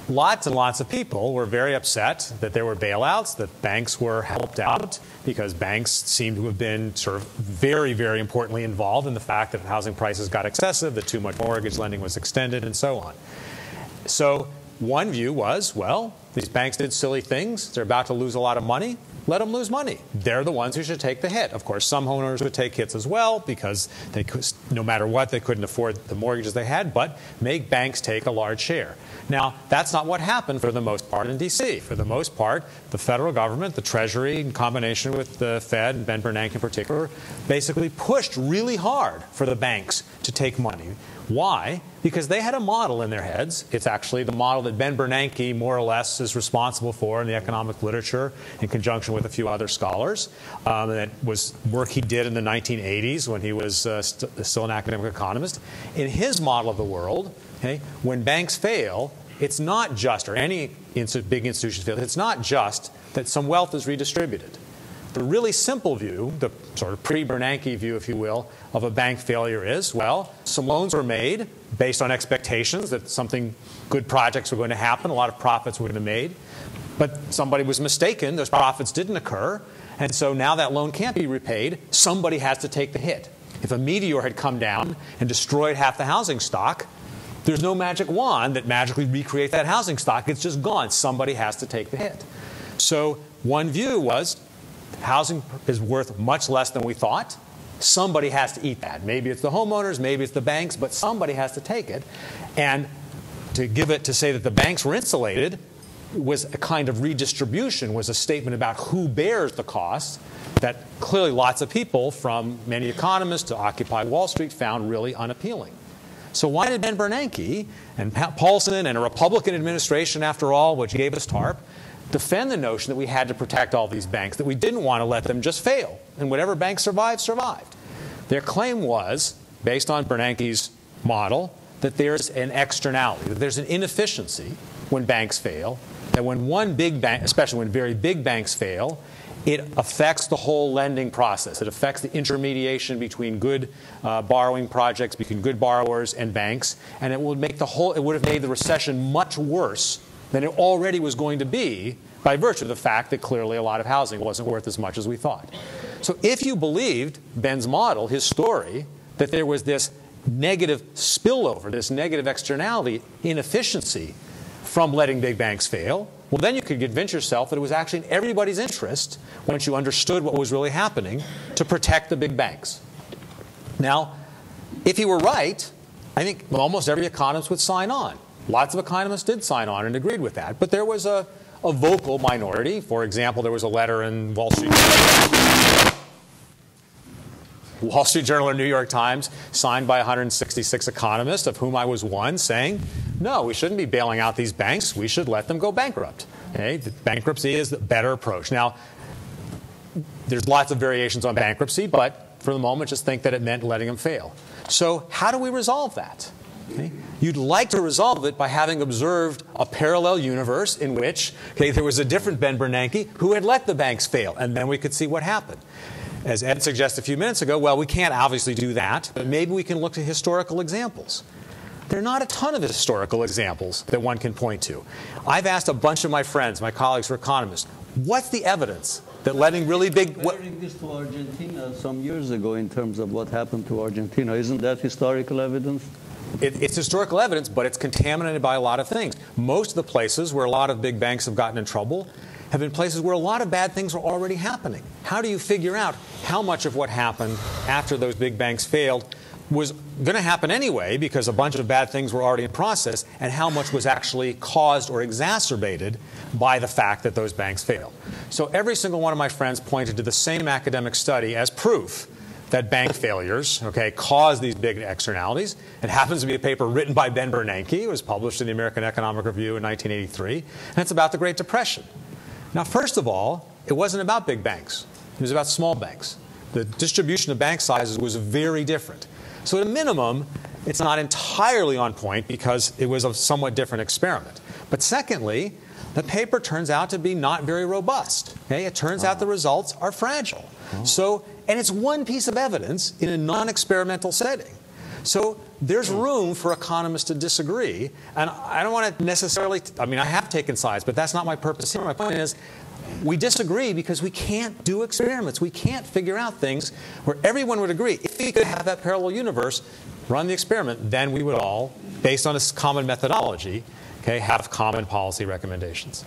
lots and lots of people were very upset that there were bailouts, that banks were helped out, because banks seem to have been sort of very, very importantly involved in the fact that housing prices got excessive, that too much mortgage lending was extended, and so on. So one view was, well, these banks did silly things. They're about to lose a lot of money. Let them lose money. They're the ones who should take the hit. Of course, some homeowners would take hits as well because they could, no matter what, they couldn't afford the mortgages they had, but make banks take a large share. Now, that's not what happened for the most part in D.C. For the most part, the federal government, the Treasury, in combination with the Fed, and Ben Bernanke in particular, basically pushed really hard for the banks to take money. Why? Because they had a model in their heads. It's actually the model that Ben Bernanke more or less is responsible for in the economic literature in conjunction with a few other scholars. That was work he did in the 1980s when he was still an academic economist. In his model of the world, okay, when banks fail, it's not just, or any big institution fails, it's not just that some wealth is redistributed. The really simple view, the sort of pre-Bernanke view, if you will, of a bank failure is, well, some loans were made based on expectations that good projects were going to happen, a lot of profits were going to be made, but somebody was mistaken, those profits didn't occur, and so now that loan can't be repaid, somebody has to take the hit. If a meteor had come down and destroyed half the housing stock, there's no magic wand that magically recreates that housing stock, it's just gone. Somebody has to take the hit. So one view was, housing is worth much less than we thought. Somebody has to eat that. Maybe it's the homeowners, maybe it's the banks, but somebody has to take it. And to say that the banks were insulated was a kind of redistribution, was a statement about who bears the cost that clearly lots of people, from many economists to Occupy Wall Street, found really unappealing. So why did Ben Bernanke and Paulson and a Republican administration, after all, which gave us TARP, defend the notion that we had to protect all these banks, that we didn't want to let them just fail, and whatever bank survived, survived? Their claim was, based on Bernanke's model, that there's an externality, that there's an inefficiency when banks fail, that when one big bank, especially when very big banks fail, it affects the whole lending process. It affects the intermediation between good borrowing projects, between good borrowers and banks, and it would have made the recession much worse than it already was going to be by virtue of the fact that clearly a lot of housing wasn't worth as much as we thought. So if you believed Ben's model, his story, that there was this negative spillover, this negative externality, inefficiency from letting big banks fail, well, then you could convince yourself that it was actually in everybody's interest, once you understood what was really happening, to protect the big banks. Now, if he were right, I think almost every economist would sign on. Lots of economists did sign on and agreed with that. But there was a vocal minority. For example, there was a letter in Wall Street Journal or New York Times signed by 166 economists, of whom I was one, saying, no, we shouldn't be bailing out these banks. We should let them go bankrupt. Okay? Bankruptcy is the better approach. Now, there's lots of variations on bankruptcy, but for the moment, just think that it meant letting them fail. So how do we resolve that? Okay? You'd like to resolve it by having observed a parallel universe in which there was a different Ben Bernanke who had let the banks fail, and then we could see what happened. As Ed suggested a few minutes ago, well, we can't obviously do that, but maybe we can look to historical examples. There are not a ton of historical examples that one can point to. I've asked a bunch of my friends, my colleagues who are economists, what's the evidence that letting really big... Comparing this to Argentina some years ago in terms of what happened to Argentina, isn't that historical evidence? It's historical evidence, but it's contaminated by a lot of things. Most of the places where a lot of big banks have gotten in trouble have been places where a lot of bad things were already happening. How do you figure out how much of what happened after those big banks failed was going to happen anyway because a bunch of bad things were already in process, and how much was actually caused or exacerbated by the fact that those banks failed? So every single one of my friends pointed to the same academic study as proof that bank failures, cause these big externalities. It happens to be a paper written by Ben Bernanke. It was published in the American Economic Review in 1983, and it's about the Great Depression. Now, first of all, it wasn't about big banks. It was about small banks. The distribution of bank sizes was very different. So at a minimum, it's not entirely on point because it was a somewhat different experiment. But secondly, the paper turns out to be not very robust. It turns out the results are fragile. And it's one piece of evidence in a non-experimental setting. So there's room for economists to disagree. And I don't want to necessarily, I have taken sides, but that's not my purpose here. My point is, we disagree because we can't do experiments. We can't figure out things where everyone would agree. If we could have that parallel universe, run the experiment, then we would all, based on this common methodology, have common policy recommendations.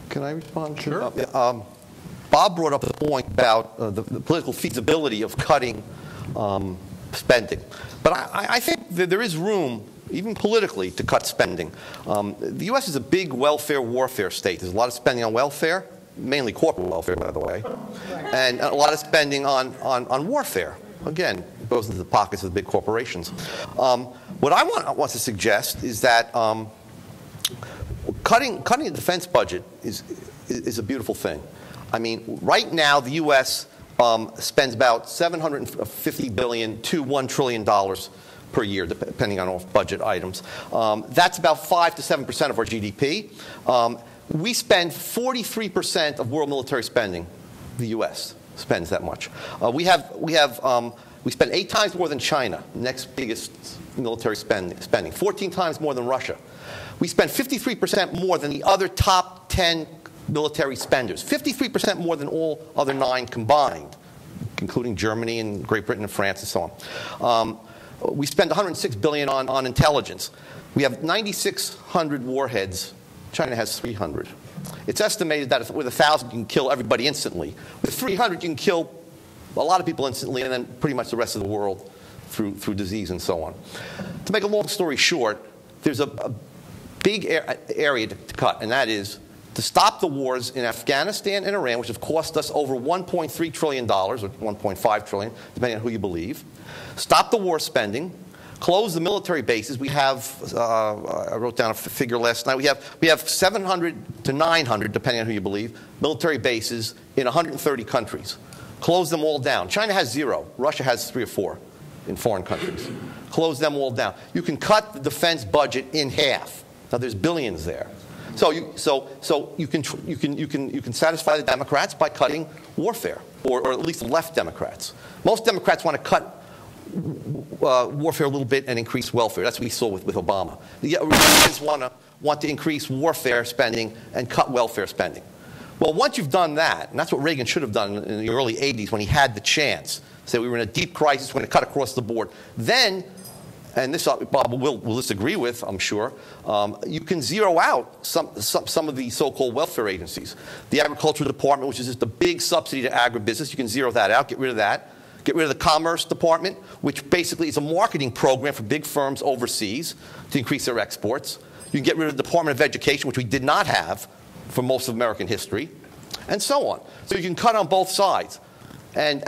Can I respond? Sure. Bob brought up the point about the political feasibility of cutting spending. But I think that there is room, even politically, to cut spending. The U.S. is a big welfare warfare state. There's a lot of spending on welfare, mainly corporate welfare, by the way, and a lot of spending on warfare. Again, it goes into the pockets of the big corporations. What I want to suggest is that cutting the defense budget is a beautiful thing. Right now, the U.S. spends about $750 billion to $1 trillion per year, depending on off-budget items. That's about 5 to 7% of our GDP. We spend 43% of world military spending. The U.S. spends that much. We spend 8 times more than China, next biggest military spending. 14 times more than Russia. We spend 53% more than the other top 10 military spenders. 53% more than all other 9 combined, including Germany and Great Britain and France and so on. We spend $106 billion on intelligence. We have 9,600 warheads. China has 300. It's estimated that with 1,000, you can kill everybody instantly. With 300, you can kill a lot of people instantly, and then pretty much the rest of the world through disease and so on. To make a long story short, there's a big area to cut, and that is to stop the wars in Afghanistan and Iran, which have cost us over $1.3 trillion, or $1.5 trillion, depending on who you believe. Stop the war spending. Close the military bases. We have, I wrote down a figure last night, we have 700 to 900, depending on who you believe, military bases in 130 countries. Close them all down. China has 0. Russia has 3 or 4 in foreign countries. Close them all down. You can cut the defense budget in half. Now there's billions there. So you can satisfy the Democrats by cutting warfare, or at least the left Democrats. Most Democrats want to cut warfare a little bit and increase welfare. That's what we saw with Obama. The Republicans want to increase warfare spending and cut welfare spending. Well, once you've done that, and that's what Reagan should have done in the early 80s when he had the chance, say we were in a deep crisis, we're going to cut across the board. Then, and this Bob will disagree with, I'm sure, you can zero out some of the so-called welfare agencies. The Agricultural Department, which is just a big subsidy to agribusiness, you can zero that out, get rid of that. Get rid of the Commerce Department, which basically is a marketing program for big firms overseas to increase their exports. You can get rid of the Department of Education, which we did not have for most of American history, and so on. So you can cut on both sides. And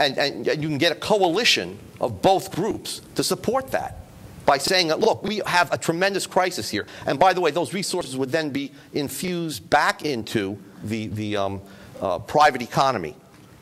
you can get a coalition of both groups to support that by saying, look, we have a tremendous crisis here. And by the way, those resources would then be infused back into the private economy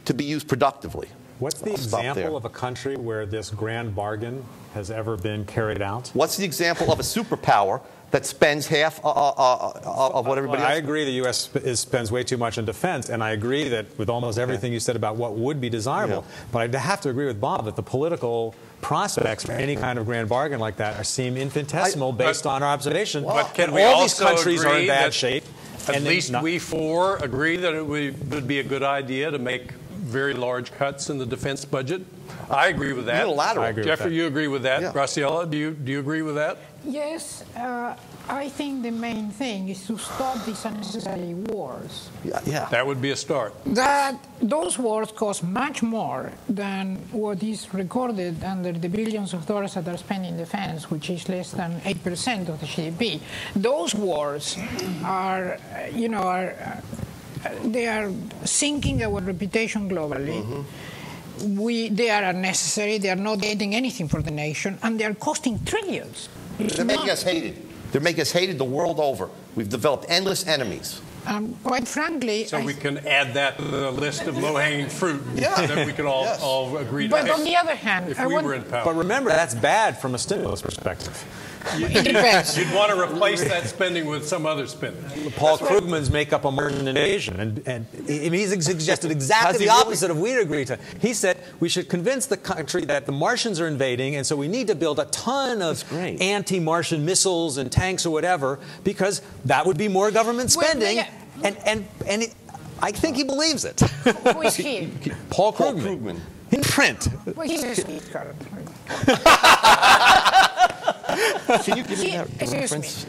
to be used productively. What's the example of a country where this grand bargain has ever been carried out? What's the example of a superpower that spends half of what everybody else? I agree the U.S. spends way too much on defense, and I agree that with almost everything you said about what would be desirable. Yeah. But I have to agree with Bob that the political prospects for any kind of grand bargain like that seem infinitesimal based on our observation. But can we all also these countries agree are in bad shape? At least we four agree that it would be a good idea to make very large cuts in the defense budget. I agree with that. Unilateral. Jeffrey, you agree with that? Yeah. Graciela, do you agree with that? Yes, I think the main thing is to stop these unnecessary wars. Yeah. That would be a start. That those wars cost much more than what is recorded under the billions of dollars that are spent in defense, which is less than 8% of the GDP. Those wars are, they are sinking our reputation globally. Mm-hmm. They are unnecessary. They are not adding anything for the nation, and they are costing trillions. They're making us hated. They're making us hated the world over. We've developed endless enemies. Quite frankly, so we can add that to the list of low-hanging fruit that we can all agree to. But on the other hand, if we were in power. But remember, that's bad from a stimulus perspective. It depends. You'd want to replace that spending with some other spending. Paul Krugman's make up a Martian invasion, and he's suggested exactly the opposite of we'd agree to. He said we should convince the country that the Martians are invading, and so we need to build a ton of anti-Martian missiles and tanks or whatever, because that would be more government spending. And I think he believes it. Who is he? Paul Krugman. In print. Well, he's a speaker. Can you give me that reference?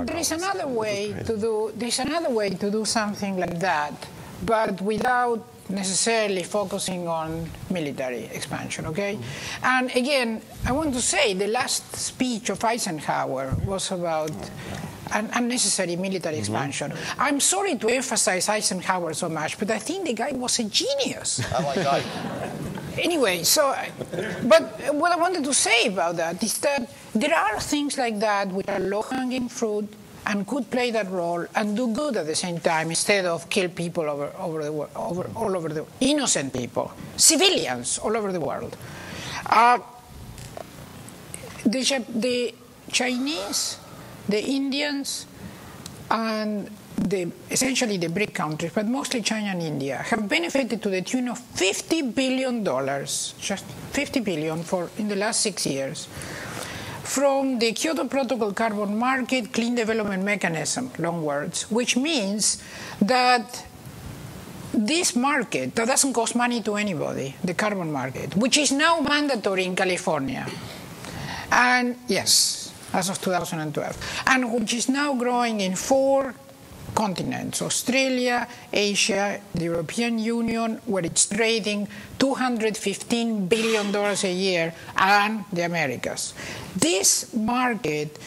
There is another way to do something like that, but without necessarily focusing on military expansion, okay? And again, I want to say the last speech of Eisenhower was about an unnecessary military expansion. I'm sorry to emphasize Eisenhower so much, but I think the guy was a genius. I like that. Anyway, but what I wanted to say about that is that there are things like that which are low-hanging fruit and could play that role and do good at the same time instead of kill people all over the innocent people, civilians all over the world. The Chinese, the Indians, and essentially the BRIC countries, but mostly China and India, have benefited to the tune of $50 billion, just $50 billion in the last 6 years, from the Kyoto Protocol carbon market clean development mechanism, long words, which means that this market, that doesn't cost money to anybody, the carbon market, which is now mandatory in California, and yes, as of 2012, and which is now growing in 4 continents, Australia, Asia, the European Union, where it's trading $215 billion a year, and the Americas. This market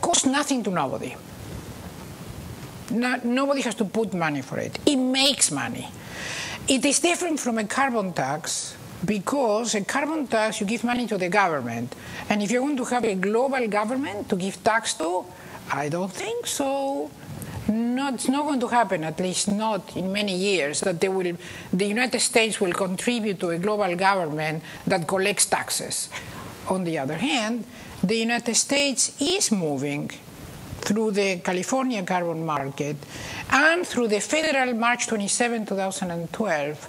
costs nothing to nobody. Nobody has to put money for it. It makes money. It is different from a carbon tax, because a carbon tax, you give money to the government. And if you're going to have a global government to give tax to, I don't think so. It's not going to happen, at least not in many years, that the United States will contribute to a global government that collects taxes. On the other hand, the United States is moving through the California carbon market and through the federal March 27, 2012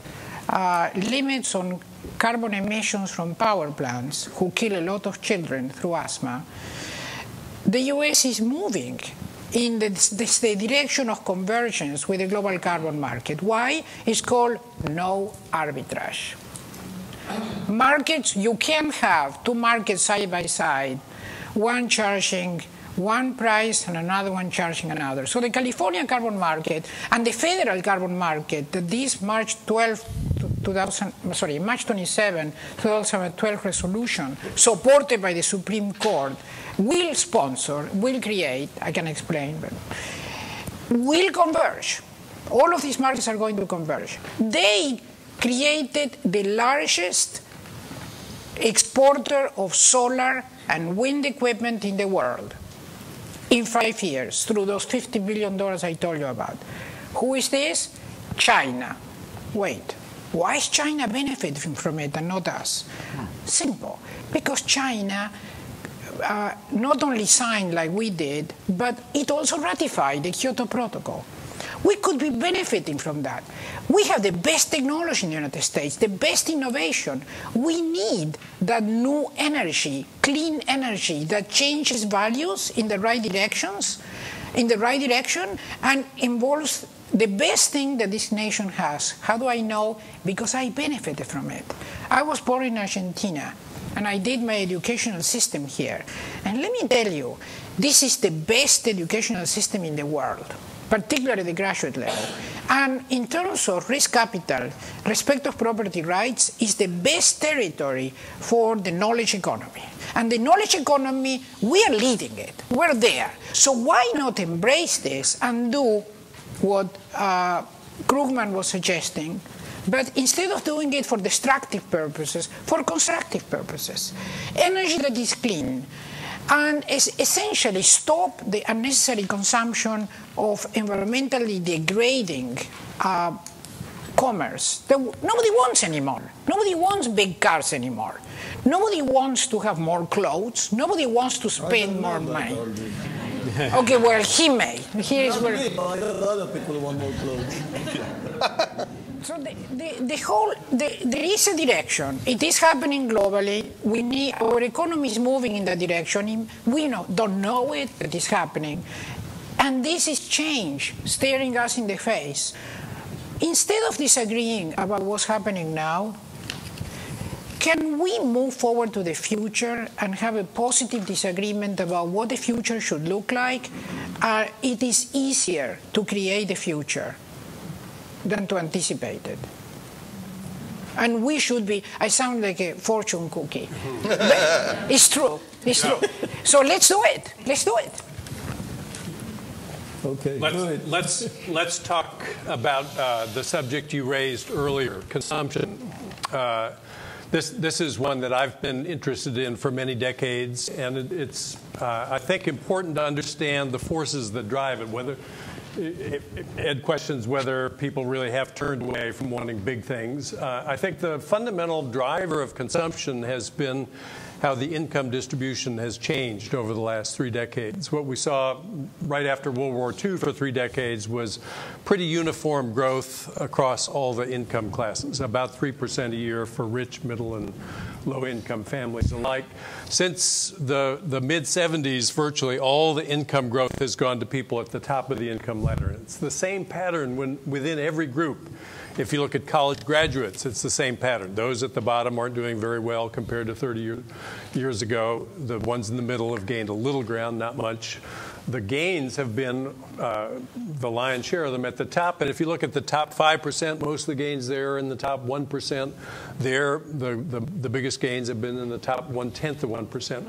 limits on carbon emissions from power plants, who kill a lot of children through asthma. The US is moving in the direction of convergence with the global carbon market. Why? It's called no arbitrage. Markets, you can't have two markets side by side, one charging one price and another one charging another. So the California carbon market and the federal carbon market, this March 27, 2012 resolution, supported by the Supreme Court, will create, I can explain, but will converge. All of these markets are going to converge. They created the largest exporter of solar and wind equipment in the world in 5 years through those $50 billion I told you about. Who is this? China. Wait, why is China benefiting from it and not us? Simple, because China not only signed like we did, but it also ratified the Kyoto Protocol. We could be benefiting from that. We have the best technology in the United States, the best innovation. We need that new energy, clean energy that changes values in the right directions, and involves the best thing that this nation has. How do I know? Because I benefited from it. I was born in Argentina, and I did my educational system here. And let me tell you, this is the best educational system in the world, particularly the graduate level. And in terms of risk capital, respect of property rights is the best territory for the knowledge economy. And the knowledge economy, we are leading it. We're there. So why not embrace this and do what Krugman was suggesting, but instead of doing it for destructive purposes, for constructive purposes? Energy that is clean, and essentially stop the unnecessary consumption of environmentally degrading commerce that nobody wants anymore. Nobody wants big cars anymore. Nobody wants to have more clothes. Nobody wants to spend more money. Okay, well, he may. Here is where. Other people want more clothes. So there is a direction. It is happening globally. Our economy is moving in that direction. We don't know it, but it's happening. And this is change staring us in the face. Instead of disagreeing about what's happening now, can we move forward to the future and have a positive disagreement about what the future should look like? It is easier to create the future than to anticipate it. And we should be, I sound like a fortune cookie. But it's true, it's true. So let's do it, let's do it. Okay. Let's talk about the subject you raised earlier, consumption. This is one that I've been interested in for many decades, and it's, I think, important to understand the forces that drive it. Whether Ed questions whether people really have turned away from wanting big things. I think the fundamental driver of consumption has been how the income distribution has changed over the last 3 decades. What we saw right after World War II for 3 decades was pretty uniform growth across all the income classes, about 3% a year for rich, middle, and low-income families alike. Since the mid-'70s, virtually all the income growth has gone to people at the top of the income ladder. It's the same pattern within every group. If you look at college graduates, it's the same pattern. Those at the bottom aren't doing very well compared to 30 years ago. The ones in the middle have gained a little ground, not much. the gains have been the lion's share of them at the top. And if you look at the top 5%, most of the gains there are in the top 1%. There, the biggest gains have been in the top 1/10 of 1%.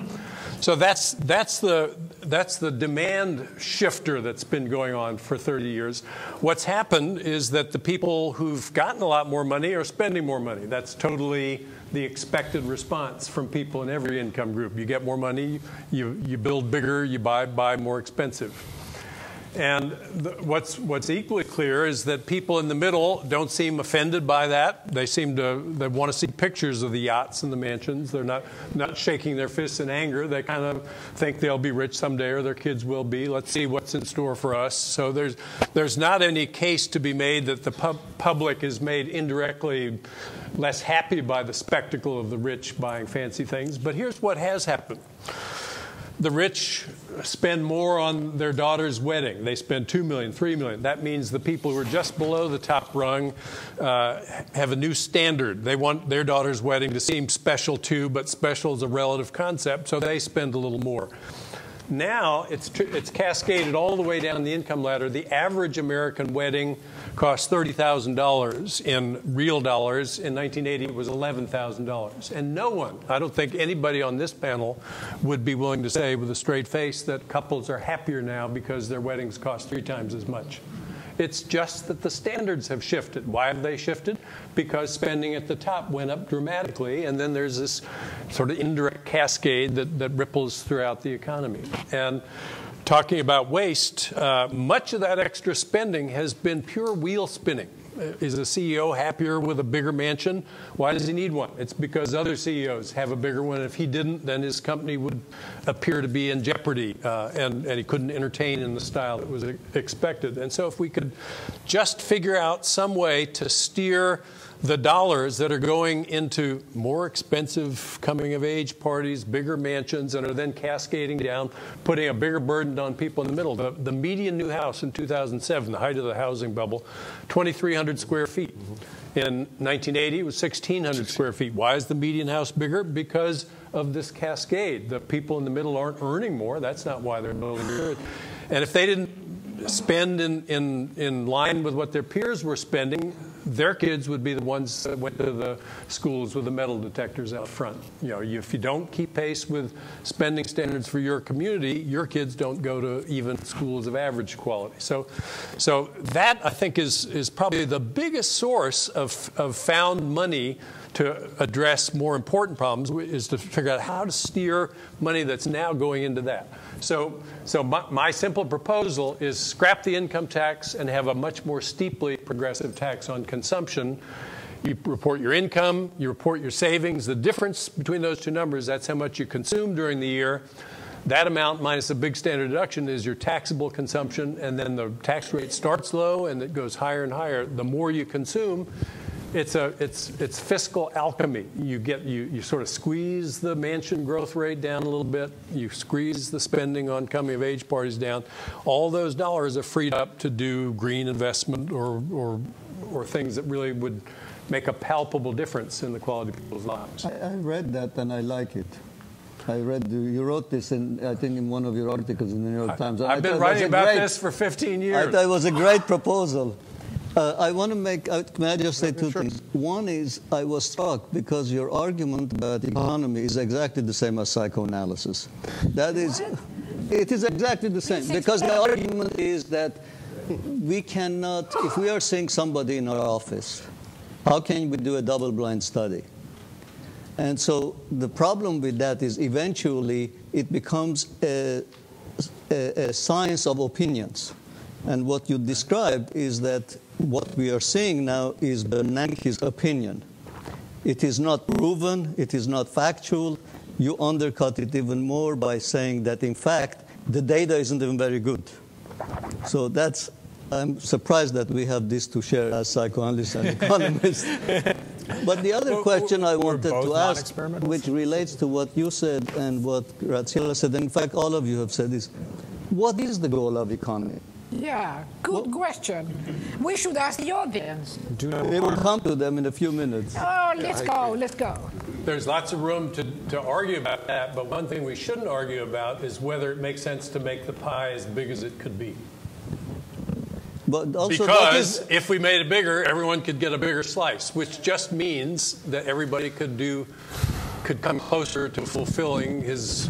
So that's the demand shifter that's been going on for 30 years. What's happened is that the people who've gotten a lot more money are spending more money. That's totally the expected response from people in every income group. You get more money, you build bigger, you buy more expensive. And what's equally clear is that people in the middle don't seem offended by that. They want to see pictures of the yachts and the mansions. They're not shaking their fists in anger. They kind of think they'll be rich someday, or their kids will be. Let's see what's in store for us. So there's not any case to be made that the public is made indirectly less happy by the spectacle of the rich buying fancy things. But here's what has happened. The rich spend more on their daughter's wedding. They spend $2 million, $3 million. That means the people who are just below the top rung have a new standard. They want their daughter's wedding to seem special too, but special is a relative concept, so they spend a little more. Now it's cascaded all the way down the income ladder. The average American wedding cost $30,000 in real dollars. In 1980, it was $11,000. And no one, I don't think anybody on this panel would be willing to say with a straight face that couples are happier now because their weddings cost 3 times as much. It's just that the standards have shifted. Why have they shifted? Because spending at the top went up dramatically, and then there's this sort of indirect cascade that ripples throughout the economy. And talking about waste, much of that extra spending has been pure wheel spinning. Is a CEO happier with a bigger mansion? Why does he need one? It's because other CEOs have a bigger one. If he didn't, then his company would appear to be in jeopardy, and he couldn't entertain in the style that was expected. And so if we could just figure out some way to steer the dollars that are going into more expensive coming-of-age parties, bigger mansions, and are then cascading down, putting a bigger burden on people in the middle. The median new house in 2007, the height of the housing bubble, 2,300 square feet. In 1980, it was 1,600 square feet. Why is the median house bigger? Because of this cascade. The people in the middle aren't earning more. That's not why they're building bigger. And if they didn't spend in line with what their peers were spending, their kids would be the ones that went to the schools with the metal detectors out front. You know, if you don't keep pace with spending standards for your community, your kids don't go to even schools of average quality. So that, I think, is probably the biggest source of found money to address more important problems, is to figure out how to steer money that's now going into that. So my simple proposal is scrap the income tax and have a much more steeply progressive tax on consumption. You report your income, you report your savings. The difference between those two numbers, that's how much you consume during the year. That amount minus a big standard deduction is your taxable consumption, and then the tax rate starts low and it goes higher and higher. The more you consume, it's fiscal alchemy. You sort of squeeze the mansion growth rate down a little bit. You squeeze the spending on coming of age parties down. All those dollars are freed up to do green investment or things that really would make a palpable difference in the quality of people's lives. I read that and I like it. You wrote this I think in one of your articles in the New York Times. I've been writing about this for 15 years. I thought it was a great proposal. I want to may I just say two things? One is, I was struck because your argument about economy is exactly the same as psychoanalysis. That is, it is exactly the same. Because the argument is that we cannot, if we are seeing somebody in our office, how can we do a double-blind study? And so the problem with that is eventually it becomes a science of opinions. And what you described is that what we are seeing now is Bernanke's opinion. It is not proven. It is not factual. You undercut it even more by saying that, in fact, the data isn't even very good. So that's, I'm surprised that we have this to share as psychoanalysts and economists. But the other question I wanted to ask, which relates to what you said and what Graziella said, and in fact all of you have said, is what is the goal of economy? Yeah, good question. We should ask the audience. We will come to them in a few minutes. Oh, let's go. there's lots of room to argue about that, but one thing we shouldn't argue about is whether it makes sense to make the pie as big as it could be. But also because if we made it bigger, everyone could get a bigger slice, which just means that everybody could come closer to fulfilling his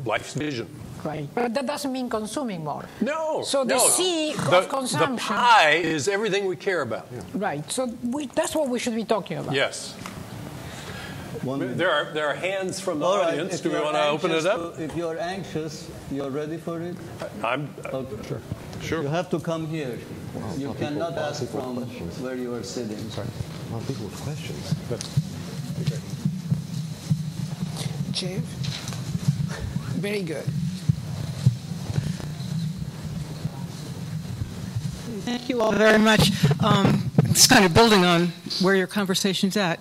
life's vision. Right. But that doesn't mean consuming more. No. So the sea of consumption. The pie is everything we care about. Right. So that's what we should be talking about. Yes. There are hands from the audience. Do we want to open it up? If you're anxious, you're ready for it? Okay. Sure. You have to come here. You cannot ask from where you are sitting. Sorry. A lot of people with questions. Jeff? Very good. Thank you all very much. It's kind of building on where your conversation's at.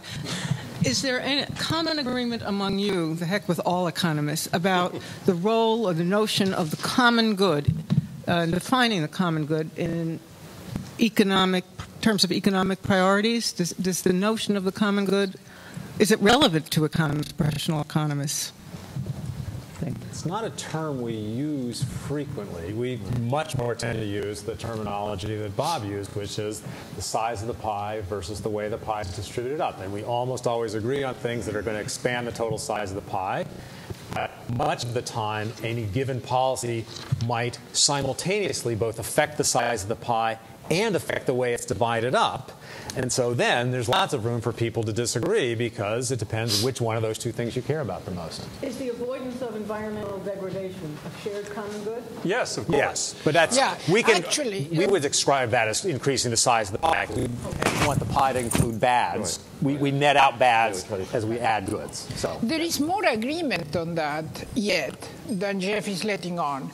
Is there any common agreement among you, the heck with all economists, about the role or the notion of the common good, defining the common good in terms of economic priorities? Does the notion of the common good, is it relevant to professional economists? It's not a term we use frequently. We much more tend to use the terminology that Bob used, which is the size of the pie versus the way the pie is distributed up. And we almost always agree on things that are going to expand the total size of the pie. Much of the time, any given policy might simultaneously both affect the size of the pie and affect the way it's divided up. And so then there's lots of room for people to disagree because it depends which one of those two things you care about the most. Is the avoidance of environmental degradation a shared common good? Yes, of course. Yes, but that's we would describe that as increasing the size of the pie. We want the pie to include bads. Right. We net out bads as we add goods. So there is more agreement on that yet than Jeff is letting on.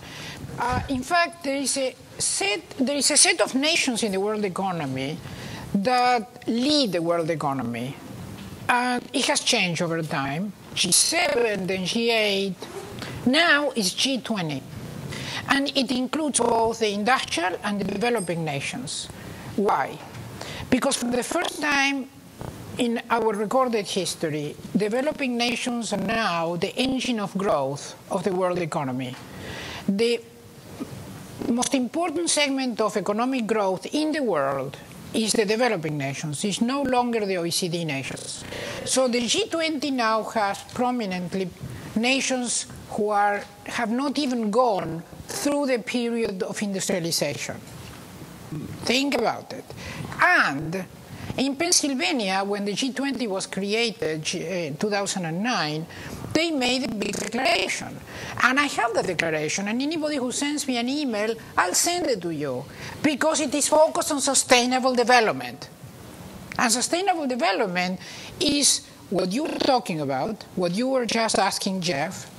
In fact, there is a set of nations in the world economy that lead the world economy. And it has changed over time. G7, then G8. Now it's G20. And it includes both the industrial and the developing nations. Why? Because for the first time in our recorded history, developing nations are now the engine of growth of the world economy. The most important segment of economic growth in the world is the developing nations. It's no longer the OECD nations. So the G20 now has prominently nations who have not even gone through the period of industrialization. Think about it. And in Pennsylvania, when the G20 was created in 2009, they made a big declaration. And I have the declaration, and anybody who sends me an email, I'll send it to you, because it is focused on sustainable development. And sustainable development is what you were talking about, what you were just asking Jeff,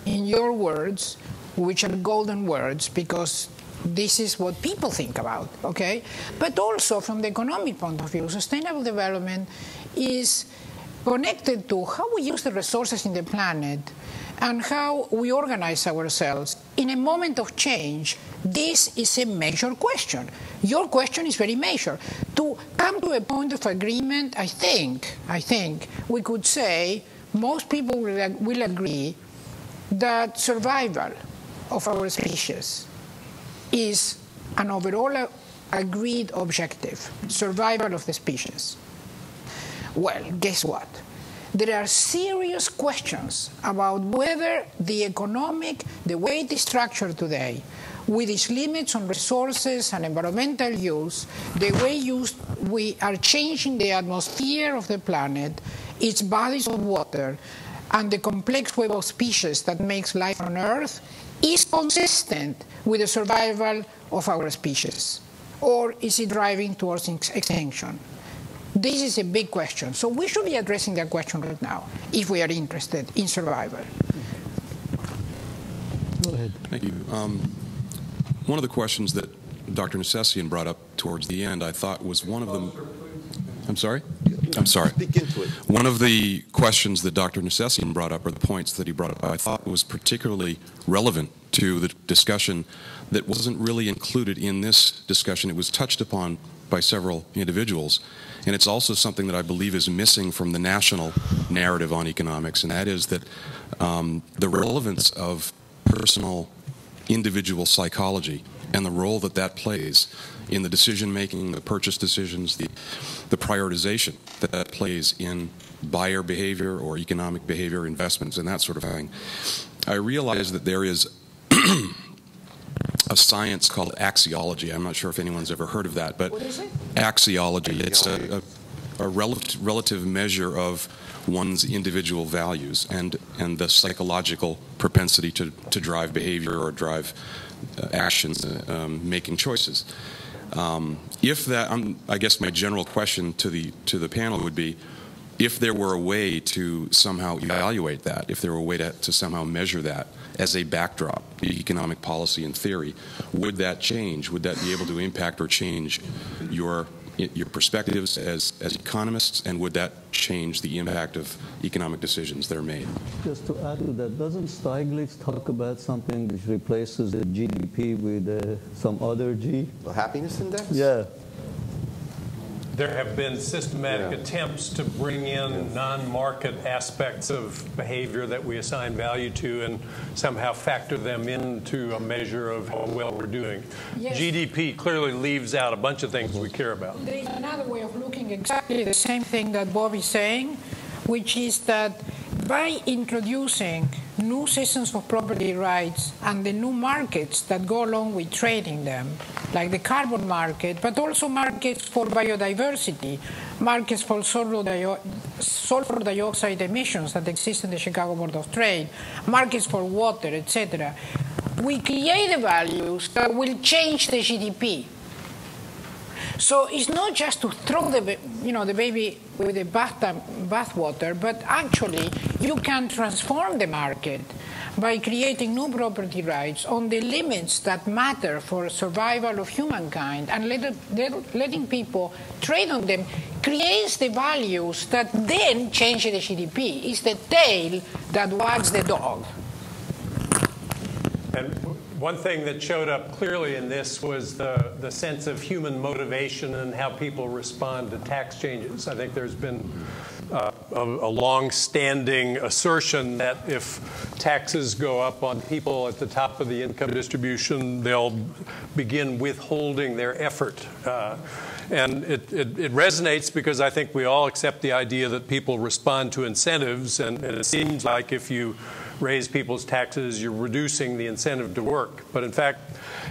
in your words, which are golden words, because this is what people think about, okay? But also, from the economic point of view, sustainable development is connected to how we use the resources in the planet and how we organize ourselves. In a moment of change, this is a major question. Your question is very major. To come to a point of agreement, I think we could say most people will agree that survival of our species is an overall agreed objective, survival of the species. Well, guess what? There are serious questions about whether the way it is structured today, with its limits on resources and environmental use, the way we are changing the atmosphere of the planet, its bodies of water, and the complex web of species that makes life on Earth, is consistent with the survival of our species? Or is it driving towards extinction? This is a big question. So we should be addressing that question right now, if we are interested in survival. Go ahead. Thank you. One of the questions that Dr. Necessian brought up towards the end, I thought was one of them. I'm sorry? I'm sorry. Speak into it. One of the questions that Dr. Necessian brought up, or the points that he brought up, I thought was particularly relevant to the discussion that wasn't really included in this discussion. It was touched upon by several individuals, And it's also something that I believe is missing from the national narrative on economics, and that is that the relevance of personal, individual psychology and the role that that plays in the decision-making, the purchase decisions, the prioritization that that plays in buyer behavior or economic behavior, investments, and that sort of thing. I realize that there is a science called axiology. I'm not sure if anyone's ever heard of that, but what is it? Axiology. It's a relative measure of one's individual values and the psychological propensity to drive behavior or drive actions, making choices. If that, I guess my general question to the panel would be, if there were a way to somehow evaluate that, if there were a way to somehow measure that as a backdrop, the economic policy and theory, would that change? Would that be able to impact or change your perspectives as economists, and would that change the impact of economic decisions that are made? Just to add to that, doesn't Stiglitz talk about something which replaces the GDP with some other G? The happiness index? Yeah. There have been systematic attempts to bring in non-market aspects of behavior that we assign value to and somehow factor them into a measure of how well we're doing. Yes. GDP clearly leaves out a bunch of things we care about. There is another way of looking exactly the same thing that Bob is saying, which is that by introducing new systems of property rights and the new markets that go along with trading them, like the carbon market, but also markets for biodiversity, markets for sulfur dioxide emissions that exist in the Chicago Board of Trade, markets for water, etc., we create the values that will change the GDP. So it's not just to throw the baby with the bathwater, but actually you can transform the market by creating new property rights on the limits that matter for survival of humankind, and letting people trade on them creates the values that then change the GDP. It's the tail that wags the dog. And one thing that showed up clearly in this was the sense of human motivation and how people respond to tax changes. I think there's been a long-standing assertion that if taxes go up on people at the top of the income distribution, they'll begin withholding their effort. And it resonates because I think we all accept the idea that people respond to incentives, and it seems like if you raise people's taxes, you're reducing the incentive to work. But in fact,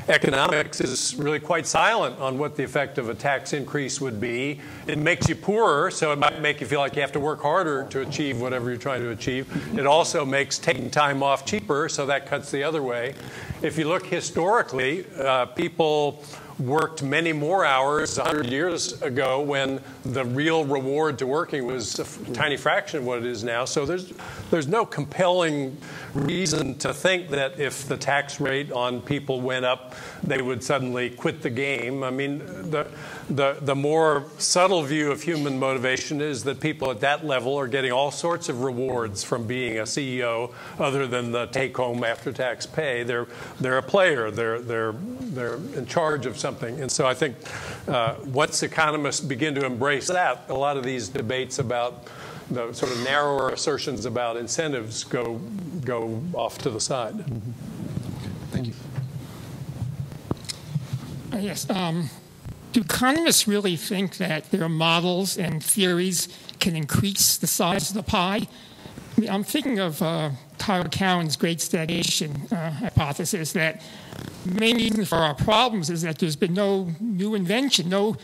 economics is really quite silent on what the effect of a tax increase would be. It makes you poorer, so it might make you feel like you have to work harder to achieve whatever you're trying to achieve. It also makes taking time off cheaper, so that cuts the other way. If you look historically, people worked many more hours 100 years ago when the real reward to working was a tiny fraction of what it is now. So there's no compelling reason to think that if the tax rate on people went up, they would suddenly quit the game. I mean, the more subtle view of human motivation is that people at that level are getting all sorts of rewards from being a CEO other than the take-home after-tax pay. They're a player. They're in charge of something. And so I think once economists begin to embrace that, a lot of these debates about the sort of narrower assertions about incentives go off to the side. Mm-hmm. Thank you. Yes. Do economists really think that their models and theories can increase the size of the pie? I mean, I'm thinking of Tyler Cowen's great stagnation hypothesis, that the main reason for our problems is that there's been no new invention, no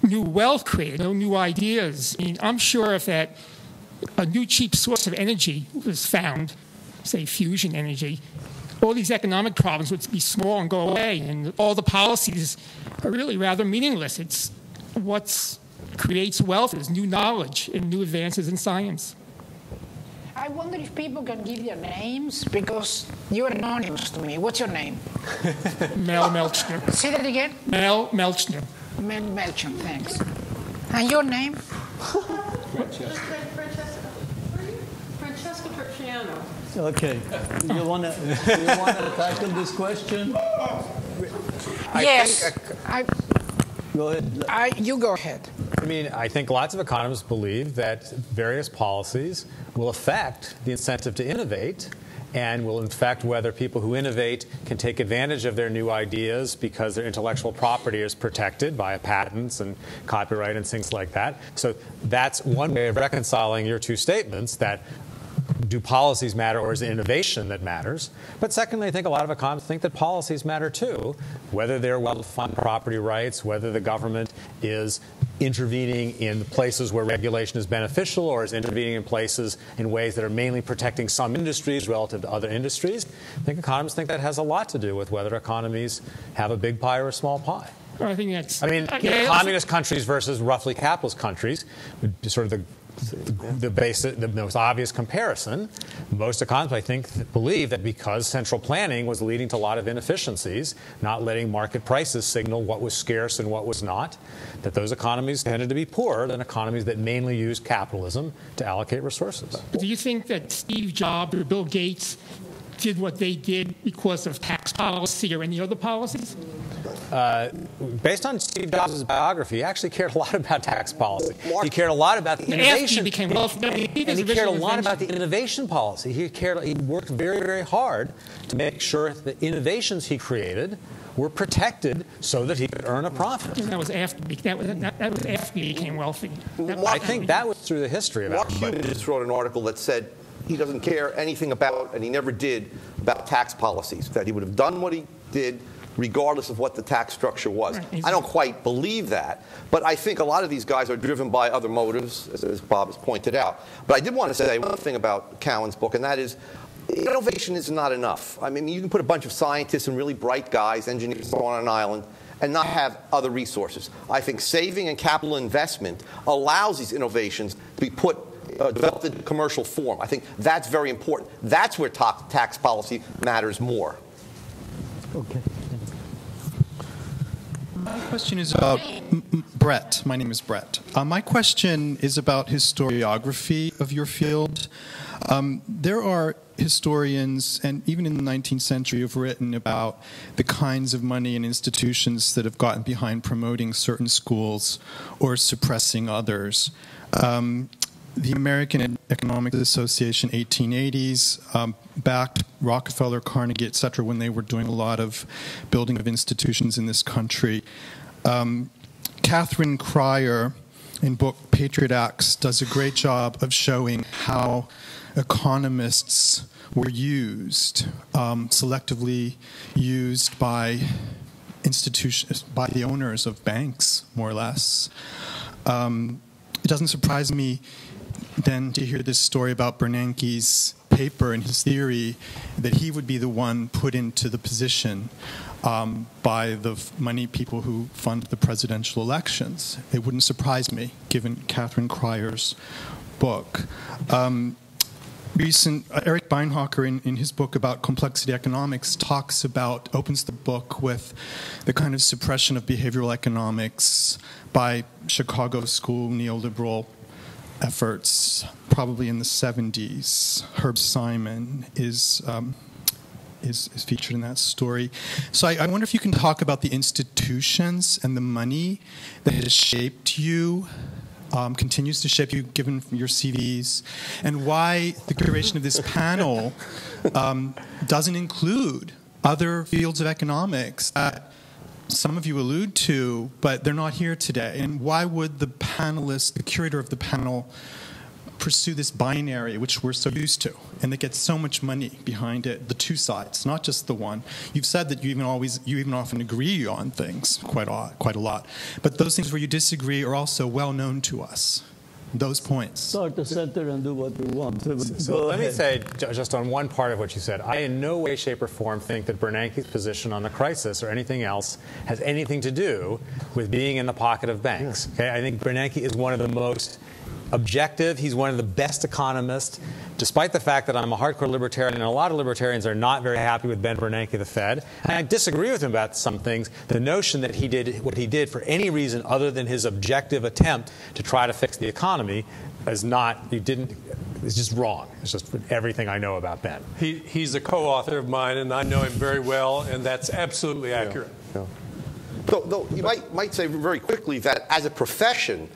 new wealth created, no new ideas. I mean, I'm sure if a new cheap source of energy was found, say fusion energy, all these economic problems would be small and go away, and all the policies are really rather meaningless. It's what creates wealth is new knowledge and new advances in science. I wonder if people can give their names, because you're anonymous to me. What's your name? Mel Melchner. Say that again? Mel Melchner. Mel Melchner, thanks. And your name? Francesca Terciano. Okay. You want to tackle this question? Yes. Go ahead. You go ahead. I mean, I think lots of economists believe that various policies will affect the incentive to innovate and will affect whether people who innovate can take advantage of their new ideas because their intellectual property is protected by patents and copyright and things like that. So that's one way of reconciling your two statements, that do policies matter or is it innovation that matters? But secondly, I think a lot of economists think that policies matter too, whether they're well-defined property rights, whether the government is intervening in places where regulation is beneficial or is intervening in places in ways that are mainly protecting some industries relative to other industries. I think economists think that has a lot to do with whether economies have a big pie or a small pie. Well, I think that's... I mean, communist countries versus roughly capitalist countries, sort of the most obvious comparison. Most economists, I think, believe that because central planning was leading to a lot of inefficiencies, not letting market prices signal what was scarce and what was not, that those economies tended to be poorer than economies that mainly use capitalism to allocate resources. Do you think that Steve Jobs or Bill Gates did what they did because of tax policy or any other policies? Based on Steve Jobs' biography, he actually cared a lot about tax policy. He cared a lot about the innovation. He became wealthy, and he cared a lot about the innovation policy. He worked very, very hard to make sure that the innovations he created were protected so that he could earn a profit. And that was after he became wealthy. I think that was through the history of it. Mark Cuban just wrote an article that said he doesn't care anything about, and he never did, about tax policies, that he would have done what he did regardless of what the tax structure was. I don't quite believe that, but I think a lot of these guys are driven by other motives, as Bob has pointed out. But I did want to say one thing about Cowan's book, and that is innovation is not enough. I mean, you can put a bunch of scientists and really bright guys, engineers on an island, and not have other resources. I think saving and capital investment allows these innovations to be developed in commercial form. I think that's very important. That's where tax policy matters more. Okay. My question is about Brett. My name is Brett. My question is about historiography of your field. There are historians, and even in the 19th century, who have written about the kinds of money and institutions that have gotten behind promoting certain schools or suppressing others. The American Economic Association, 1880s, backed Rockefeller, Carnegie, etc., when they were doing a lot of building of institutions in this country. Catherine Cryer, in book Patriot Acts, does a great job of showing how economists were used, selectively used by institutions, by the owners of banks, more or less. It doesn't surprise me then to hear this story about Bernanke's paper and his theory that he would be the one put into the position by the money people who fund the presidential elections. It wouldn't surprise me, given Catherine Cryer's book. Eric Beinhocker, in his book about complexity economics, opens the book with the kind of suppression of behavioral economics by Chicago school neoliberal efforts, probably in the 70s. Herb Simon is featured in that story. So I wonder if you can talk about the institutions and the money that has shaped you, continues to shape you given your CVs, and why the curation of this panel doesn't include other fields of economics that some of you allude to, but they're not here today. And why would the panelist, the curator of the panel, pursue this binary, which we're so used to, and that gets so much money behind it, the two sides, not just the one? You've said that you even often agree on things quite a lot. But those things where you disagree are also well known to us. Those points. Start the center and do what we want. So let me say, just on one part of what you said, I in no way, shape, or form think that Bernanke's position on the crisis or anything else has anything to do with being in the pocket of banks. Okay? I think Bernanke is one of the most objective. He's one of the best economists, despite the fact that I'm a hardcore libertarian, and a lot of libertarians are not very happy with Ben Bernanke, the Fed. And I disagree with him about some things. The notion that he did what he did for any reason other than his objective attempt to try to fix the economy is not, it's just wrong. It's just everything I know about Ben. He's a co-author of mine, and I know him very well, and that's absolutely accurate. Yeah. Though you might say very quickly that as a profession,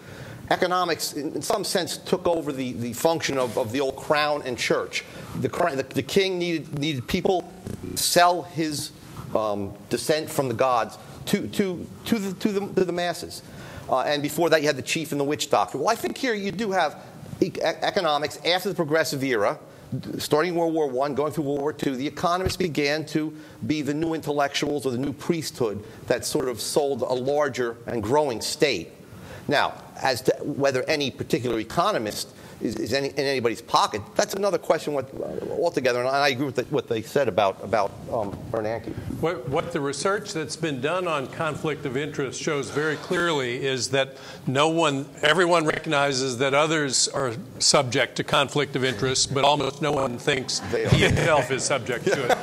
economics, in some sense, took over the function of the old crown and church. The king needed people sell his descent from the gods to the masses. And before that, you had the chief and the witch doctor. Well, I think here you do have economics after the progressive era, starting World War I, going through World War II. The economists began to be the new intellectuals or the new priesthood that sort of sold a larger and growing state. Now, as to whether any particular economist is in anybody's pocket, that's another question altogether, and I agree with what they said about Bernanke. What the research that's been done on conflict of interest shows very clearly is that everyone recognizes that others are subject to conflict of interest, but almost no one thinks he himself is subject to it.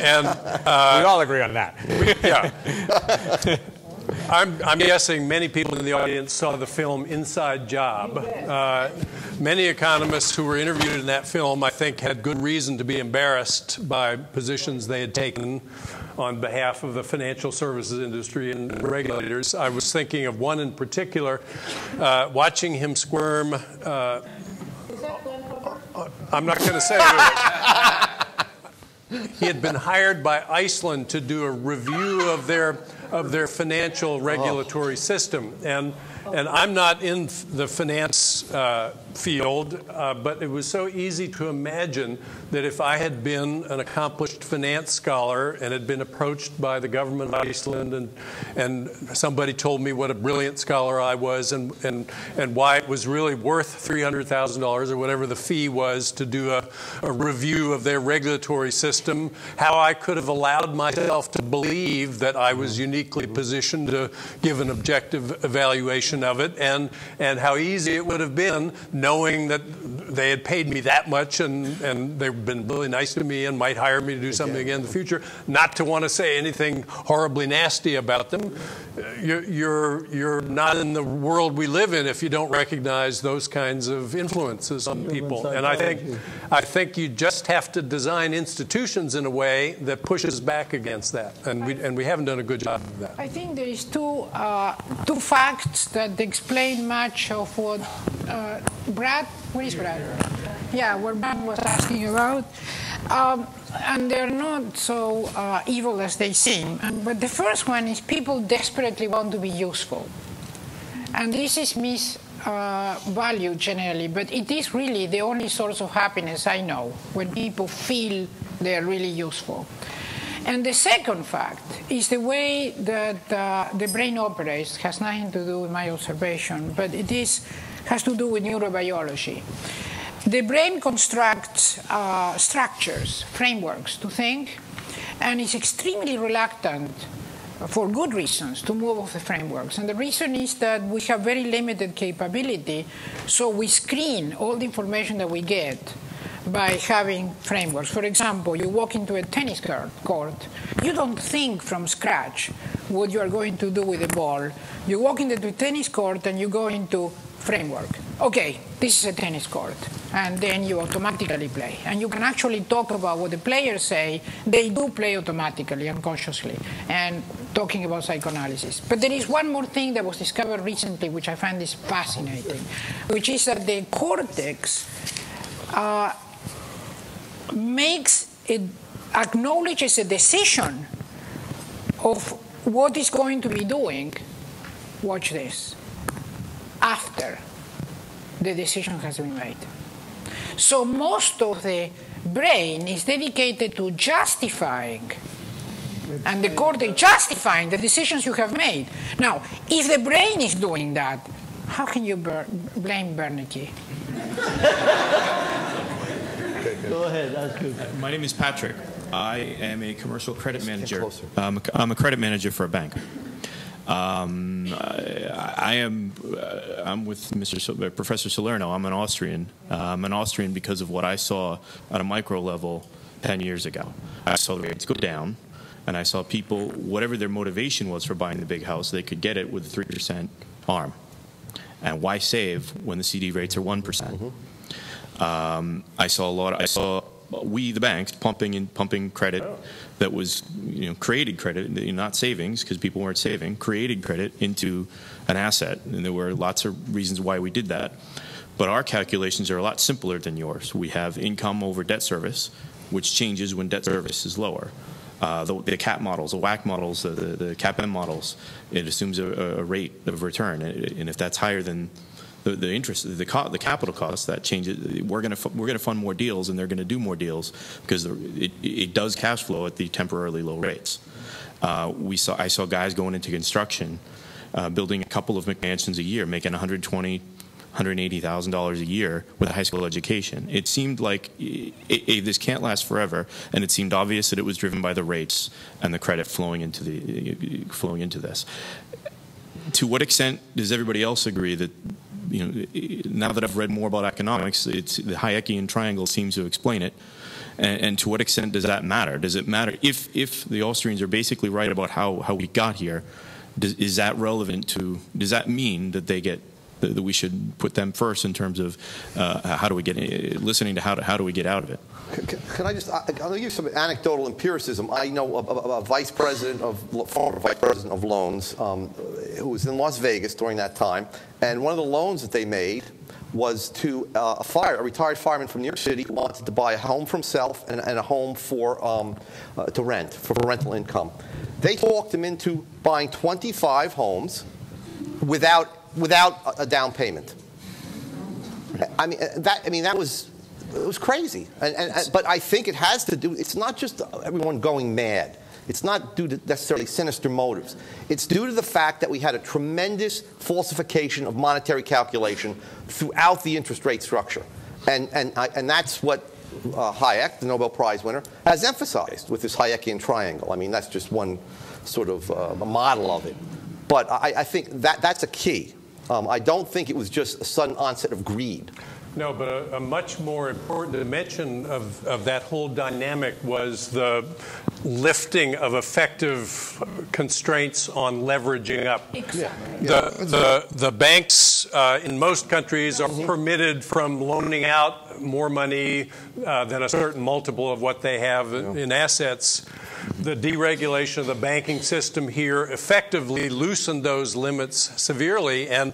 And we all agree on that. Yeah. I'm guessing many people in the audience saw the film Inside Job. Many economists who were interviewed in that film, I think, had good reason to be embarrassed by positions they had taken on behalf of the financial services industry and regulators. I was thinking of one in particular, watching him squirm. I'm not going to say who. He had been hired by Iceland to do a review of their financial regulatory system. And I'm not in the finance field, but it was so easy to imagine that if I had been an accomplished finance scholar and had been approached by the government of Iceland and somebody told me what a brilliant scholar I was and why it was really worth $300,000 or whatever the fee was to do a review of their regulatory system, how I could have allowed myself to believe that I was uniquely positioned to give an objective evaluation of it, and how easy it would have been, knowing that they had paid me that much and they've been really nice to me and might hire me to do something again in the future, not to want to say anything horribly nasty about them. You're not in the world we live in if you don't recognize those kinds of influences on people. And I think you just have to design institutions in a way that pushes back against that. And we haven't done a good job of that. I think there is two facts that explain much of what Brad, where is Brad? Yeah, what Brad was asking about. And they're not so evil as they seem. But the first one is people desperately want to be useful. And this is misvalued generally, but it is really the only source of happiness I know, when people feel they're really useful. And the second fact is the way that the brain operates has nothing to do with my observation, but has to do with neurobiology. The brain constructs structures, frameworks to think, and is extremely reluctant, for good reasons, to move off the frameworks. And the reason is that we have very limited capability, so we screen all the information that we get by having frameworks. For example, you walk into a tennis court, you don't think from scratch what you are going to do with the ball. You walk into the tennis court and you go into framework. Okay, this is a tennis court. And then you automatically play. And you can actually talk about what the players say. They do play automatically, unconsciously, and talking about psychoanalysis. But there is one more thing that was discovered recently, which I find is fascinating, which is that the cortex acknowledges a decision of what it's going to be doing, watch this, after the decision has been made. So most of the brain is dedicated to justifying, and the cortex justifying the decisions you have made. Now, if the brain is doing that, how can you blame Bernanke? Go ahead, ask you. My name is Patrick. I am a commercial credit manager. I'm a credit manager for a bank. I'm with Professor Salerno. I'm an Austrian. I'm an Austrian because of what I saw at a micro level 10 years ago. I saw the rates go down, and I saw people, whatever their motivation was for buying the big house, they could get it with a 3% ARM. And why save when the CD rates are 1%? I saw we, the banks, pumping credit that was, created credit, not savings because people weren't saving, created credit into an asset. And there were lots of reasons why we did that. But our calculations are a lot simpler than yours. We have income over debt service, which changes when debt service is lower. The CAP models, the WACC models, the CAPM models, it assumes a rate of return. And if that's higher than the interest, the capital cost, that changes. We're going to fund more deals, and they're going to do more deals because it does cash flow at the temporarily low rates. I saw guys going into construction, building a couple of McMansions a year, making $180,000 a year with a high school education. It seemed like this can't last forever, and it seemed obvious that it was driven by the rates and the credit flowing into this. To what extent does everybody else agree that? Now that I've read more about economics, the Hayekian triangle seems to explain it. And to what extent does that matter? Does it matter if the Austrians are basically right about how we got here? Is that relevant to? Does that mean that they get that we should put them first in terms of how do we get listening to how do we get out of it? Can I just? I'll give you some anecdotal empiricism. I know a former vice president of loans who was in Las Vegas during that time, and one of the loans that they made was to a retired fireman from New York City who wanted to buy a home for himself and a home to rent for rental income. They talked him into buying 25 homes without a down payment. That was. It was crazy, but I think it has to do. It's not just everyone going mad. It's not due to necessarily sinister motives. It's due to the fact that we had a tremendous falsification of monetary calculation throughout the interest rate structure, and that's what Hayek, the Nobel Prize winner, has emphasized with this Hayekian triangle. I mean, that's just one sort of a model of it, but I think that's a key. I don't think it was just a sudden onset of greed. No, but a much more important dimension of that whole dynamic was the lifting of effective constraints on leveraging up. Exactly. The banks in most countries are permitted from loaning out more money than a certain multiple of what they have in assets. The deregulation of the banking system here effectively loosened those limits severely, and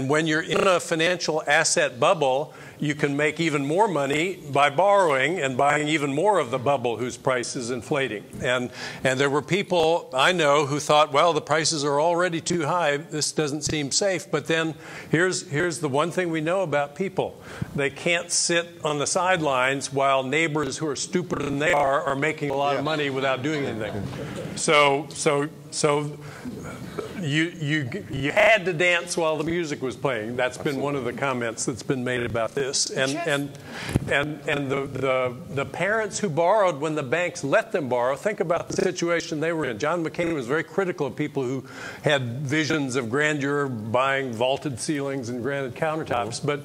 when you're in a financial asset bubble, you can make even more money by borrowing and buying even more of the bubble whose price is inflating. And there were people I know who thought, well, the prices are already too high, this doesn't seem safe. But then here's the one thing we know about people. They can't sit on the sidelines while neighbors who are stupider than they are making a lot of money without doing anything. So you had to dance while the music was playing. That's been one of the comments that's been made about this. And the parents who borrowed when the banks let them borrow, think about the situation they were in. John McCain was very critical of people who had visions of grandeur, buying vaulted ceilings and granite countertops. But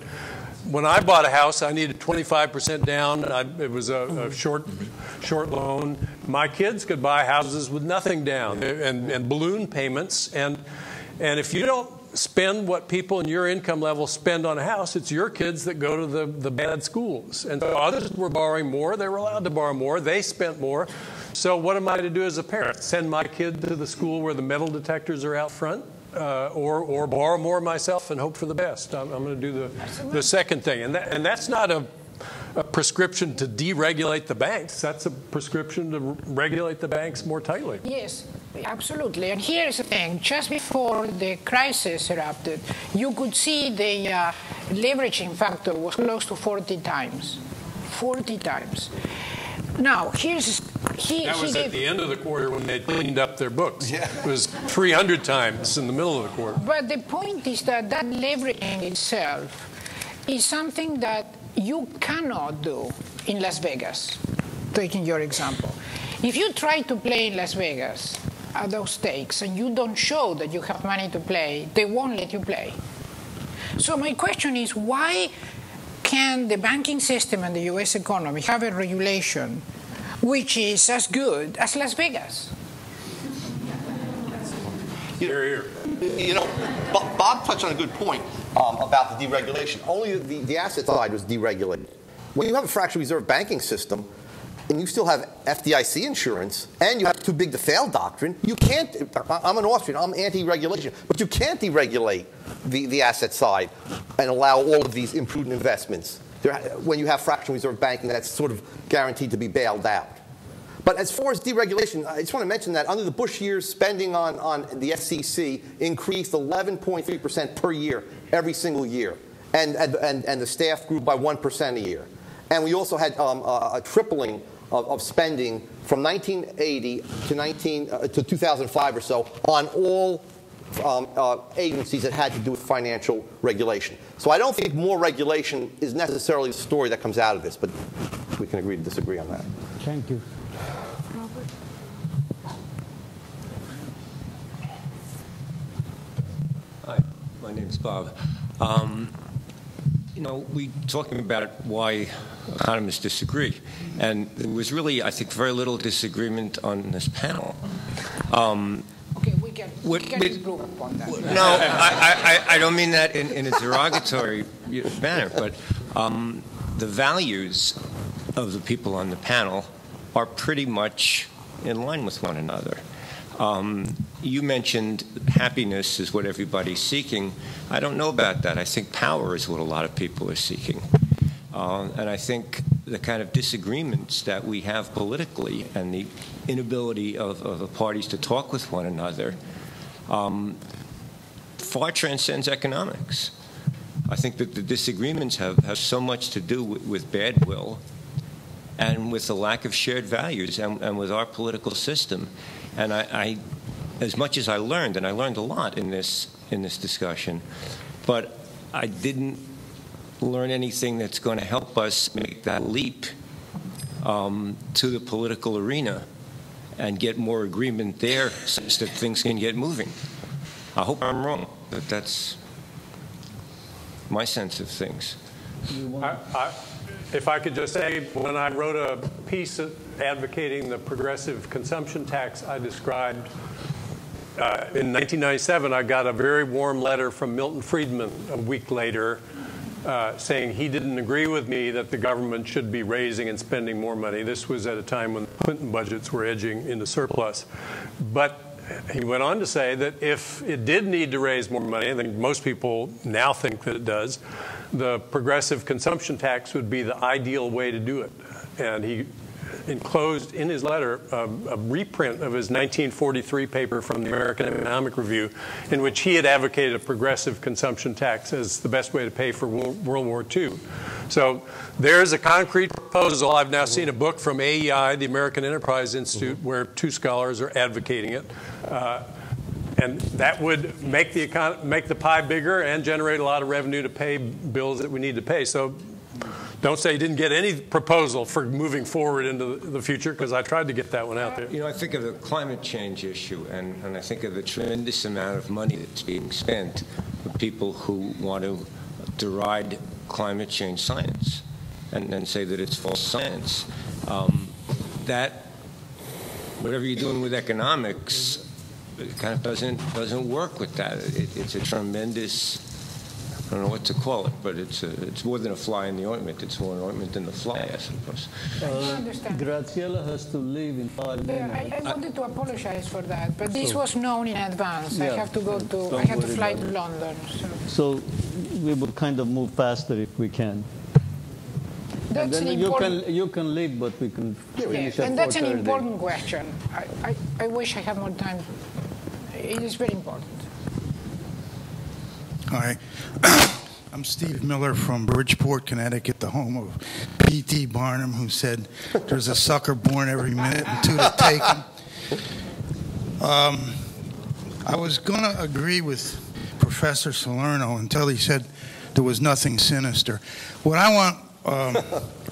when I bought a house, I needed 25% down. It was a short loan. My kids could buy houses with nothing down and balloon payments. And if you don't spend what people in your income level spend on a house, it's your kids that go to the bad schools. And so others were borrowing more. They were allowed to borrow more. They spent more. So what am I to do as a parent? Send my kid to the school where the metal detectors are out front? Or borrow more myself and hope for the best. I'm going to do the second thing. And that's not a prescription to deregulate the banks. That's a prescription to regulate the banks more tightly. Yes, absolutely. And here's the thing. Just before the crisis erupted, you could see the leveraging factor was close to 40 times. 40 times. Now, that was at the end of the quarter when they cleaned up their books. Yeah. It was 300 times in the middle of the quarter. But the point is that leveraging itself is something that you cannot do in Las Vegas, taking your example. If you try to play in Las Vegas at those stakes and you don't show that you have money to play, they won't let you play. So my question is, why can the banking system and the U.S. economy have a regulation which is as good as Las Vegas? Bob touched on a good point about the deregulation. Only the asset side was deregulated. When you have a fractional reserve banking system, and you still have FDIC insurance, and you have too big to fail doctrine, you can't, I'm an Austrian, I'm anti-regulation, but you can't deregulate the asset side and allow all of these imprudent investments. When you have fractional reserve banking, that's sort of guaranteed to be bailed out. But as far as deregulation, I just want to mention that under the Bush years, spending on the SEC increased 11.3% per year, every single year. And the staff grew by 1% a year. And we also had a tripling of spending from 1980 to 2005 or so on all agencies that had to do with financial regulation. So I don't think more regulation is necessarily the story that comes out of this, but we can agree to disagree on that. Thank you. Hi, my name's Bob. You know, we're talking about why economists disagree, and there was really, I think, very little disagreement on this panel. Okay, we can improve upon that. No, I don't mean that in a derogatory manner, but the values of the people on the panel are pretty much in line with one another. You mentioned happiness is what everybody's seeking. I don't know about that. I think power is what a lot of people are seeking. And I think the kind of disagreements that we have politically and the inability of the parties to talk with one another far transcends economics. I think that the disagreements have so much to do with bad will and with the lack of shared values and with our political system. And I as much as I learned, and I learned a lot in this discussion, but I didn't learn anything that's going to help us make that leap to the political arena and get more agreement there such that things can get moving. I hope I'm wrong, but that's my sense of things. If I could just say, when I wrote a piece advocating the progressive consumption tax, I described in 1997, I got a very warm letter from Milton Friedman a week later saying he didn't agree with me that the government should be raising and spending more money. This was at a time when Clinton budgets were edging into surplus. But he went on to say that if it did need to raise more money, I think most people now think that it does, the progressive consumption tax would be the ideal way to do it. And he enclosed in his letter a reprint of his 1943 paper from the American Economic Review, in which he had advocated a progressive consumption tax as the best way to pay for World War II. So there's a concrete proposal. I've now seen a book from AEI, the American Enterprise Institute, where two scholars are advocating it. And that would make the pie bigger and generate a lot of revenue to pay bills that we need to pay. So don't say you didn't get any proposal for moving forward into the future, because I tried to get that one out there. You know, I think of the climate change issue, and I think of the tremendous amount of money that's being spent for people who want to deride climate change science and say that it's false science. That, whatever you're doing with economics, it kind of doesn't work with that. It's a tremendous, I don't know what to call it, but it's more than a fly in the ointment. It's more an ointment than the fly, I suppose. Graziella has to leave in 5 minutes. I wanted to apologize for that, but this was known in advance. Yeah, I have to fly to London. So we will kind of move faster if we can. That's and then you can leave, but we can finish at 4:30. And that's an important question. I wish I had more time. It is very important. Hi. I'm Steve Miller from Bridgeport, Connecticut, the home of P.T. Barnum, who said there's a sucker born every minute and two to take him. I was going to agree with Professor Salerno until he said there was nothing sinister. What I want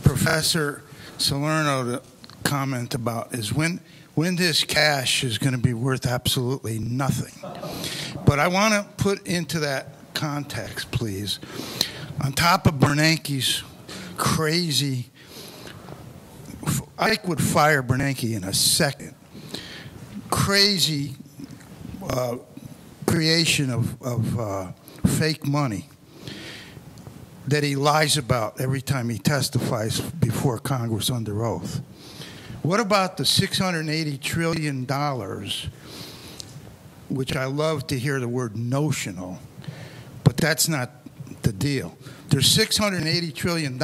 Professor Salerno to comment about is when this cash is going to be worth absolutely nothing. But I want to put into that context, please. On top of Bernanke's crazy, Ike would fire Bernanke in a second, crazy creation of fake money. that he lies about every time he testifies before Congress under oath? What about the $680 trillion, which I love to hear the word notional, but that's not the deal. There's $680 trillion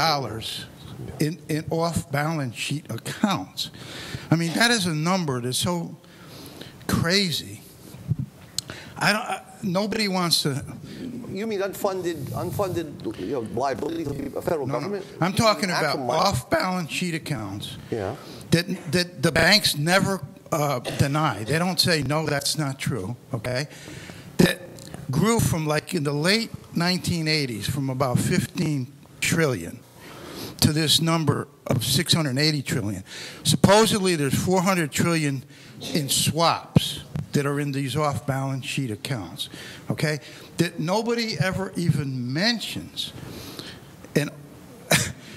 in off-balance sheet accounts. I mean, that is a number that's so crazy. Nobody wants to. You mean unfunded liabilities of the federal government? No. I'm talking about off-balance sheet accounts. Yeah. That the banks never deny. They don't say, no, that's not true, okay? That grew from, like, in the late 1980s, from about 15 trillion to this number of 680 trillion. Supposedly, there's 400 trillion in swaps that are in these off-balance sheet accounts, okay? That nobody ever even mentions. And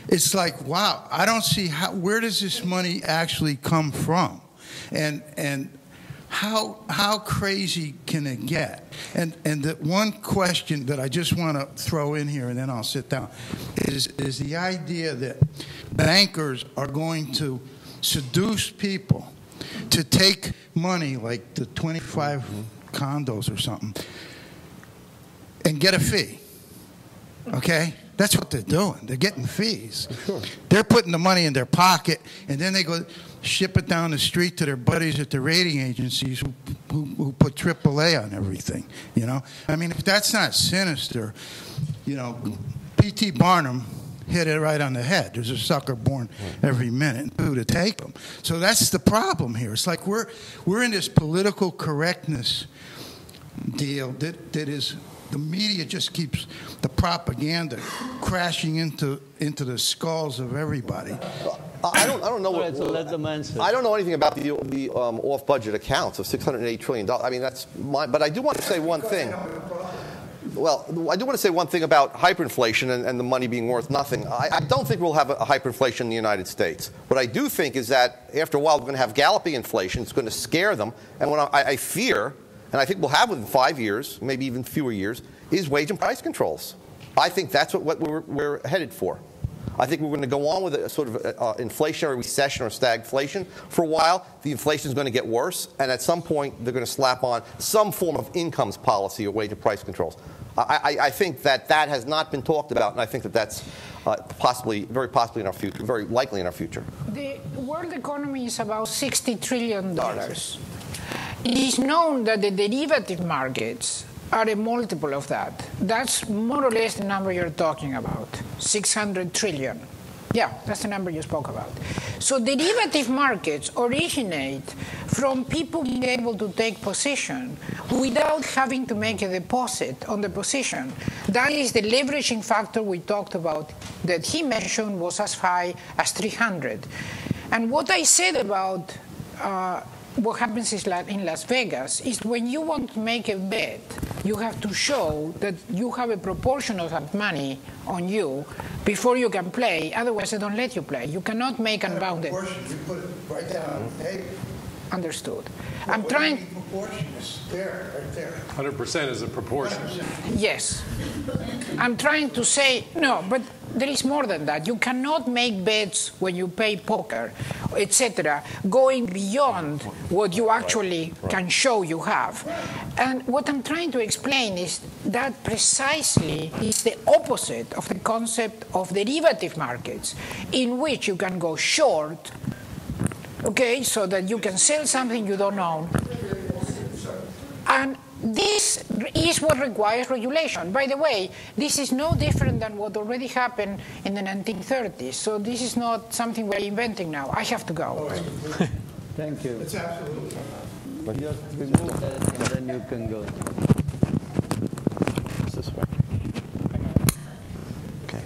it's like, wow, I don't see where does this money actually come from? And how crazy can it get? And the one question that I just want to throw in here, and then I'll sit down, is the idea that bankers are going to seduce people to take money, like the 25 condos or something, and get a fee, okay? That's what they're doing. They're getting fees. Sure. They're putting the money in their pocket, and then they go ship it down the street to their buddies at the rating agencies who put AAA on everything, you know? I mean, if that's not sinister, you know, P.T. Barnum hit it right on the head. There's a sucker born every minute to take them. So that's the problem here. It's like we're in this political correctness deal that is, the media just keeps the propaganda crashing into the skulls of everybody. I don't know. Right, so let them answer. I don't know anything about the off-budget accounts of $680 trillion. I mean, that's mine. But I do want to say one thing. Well, I do want to say one thing about hyperinflation and the money being worth nothing. I don't think we'll have a hyperinflation in the United States. What I do think is that after a while we're going to have galloping inflation. It's going to scare them. And what I fear, and I think we'll have within 5 years, maybe even fewer years, is wage and price controls. I think that's what we're headed for. I think we're going to go on with a sort of inflationary recession or stagflation for a while. The inflation is going to get worse, and at some point they're going to slap on some form of incomes policy or wage and price controls. I think that has not been talked about, and I think that that's very possibly in our future, very likely in our future. The world economy is about $60 trillion. It is known that the derivative markets are a multiple of that. That's more or less the number you're talking about, 600 trillion. Yeah, that's the number you spoke about. So derivative markets originate from people being able to take position without having to make a deposit on the position. That is the leveraging factor we talked about that he mentioned was as high as 300. And what I said about what happens in Las Vegas is when you want to make a bet, you have to show that you have a proportion of that money on you before you can play. Otherwise, they don't let you play. You cannot make unbounded. You put it right down on the paper. Understood. I'm trying. Proportion is there, right there. 100% is a proportion. Yes. I'm trying to say, no, but there is more than that. You cannot make bets when you play poker, etc., going beyond what you actually can show you have. And what I'm trying to explain is that precisely is the opposite of the concept of derivative markets, in which you can go short, okay, so that you can sell something you don't own. And this is what requires regulation. By the way, this is no different than what already happened in the 1930s. So this is not something we're inventing now. I have to go. Thank you. It's absolutely. Just remove that and then you can go. It's this way. Okay.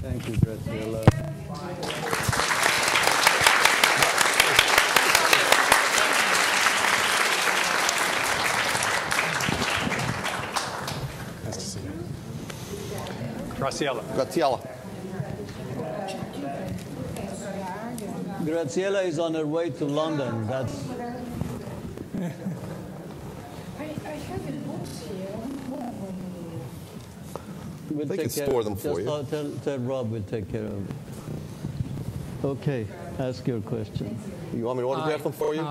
Thank you, Graciela. Graciela. Graciela is on her way to London. That's. I have a book here. We'll they take can store them for you. Tell Rob we'll take care of it. Okay, ask your question. You want me to autograph them for you?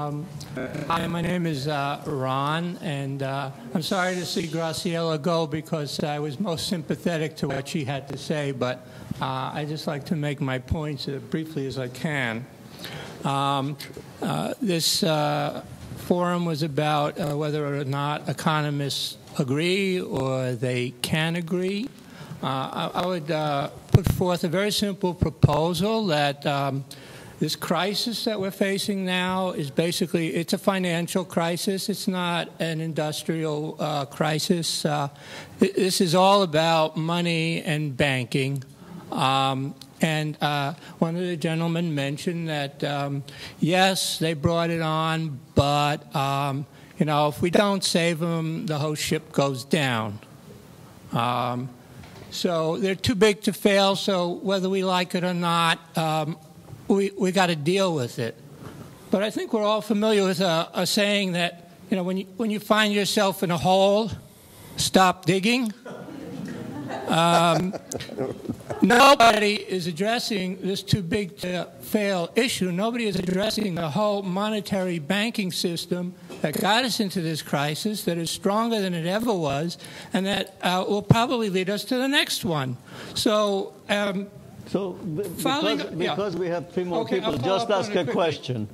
Hi, my name is Ron, and I'm sorry to see Graciela go because I was most sympathetic to what she had to say, but I just like to make my points as briefly as I can. This forum was about whether or not economists agree or they can agree. I would put forth a very simple proposal that this crisis that we're facing now is basically, it's a financial crisis. It's not an industrial crisis. This is all about money and banking. And one of the gentlemen mentioned that, yes, they brought it on, but, you know, if we don't save them, the whole ship goes down. So they're too big to fail, so whether we like it or not, we got to deal with it. But I think we're all familiar with a saying that, you know, when you find yourself in a hole, stop digging. Nobody is addressing this too big to fail issue. Nobody is addressing the whole monetary banking system that got us into this crisis, that is stronger than it ever was, and that will probably lead us to the next one. So, because we have 3 more people, just ask a question.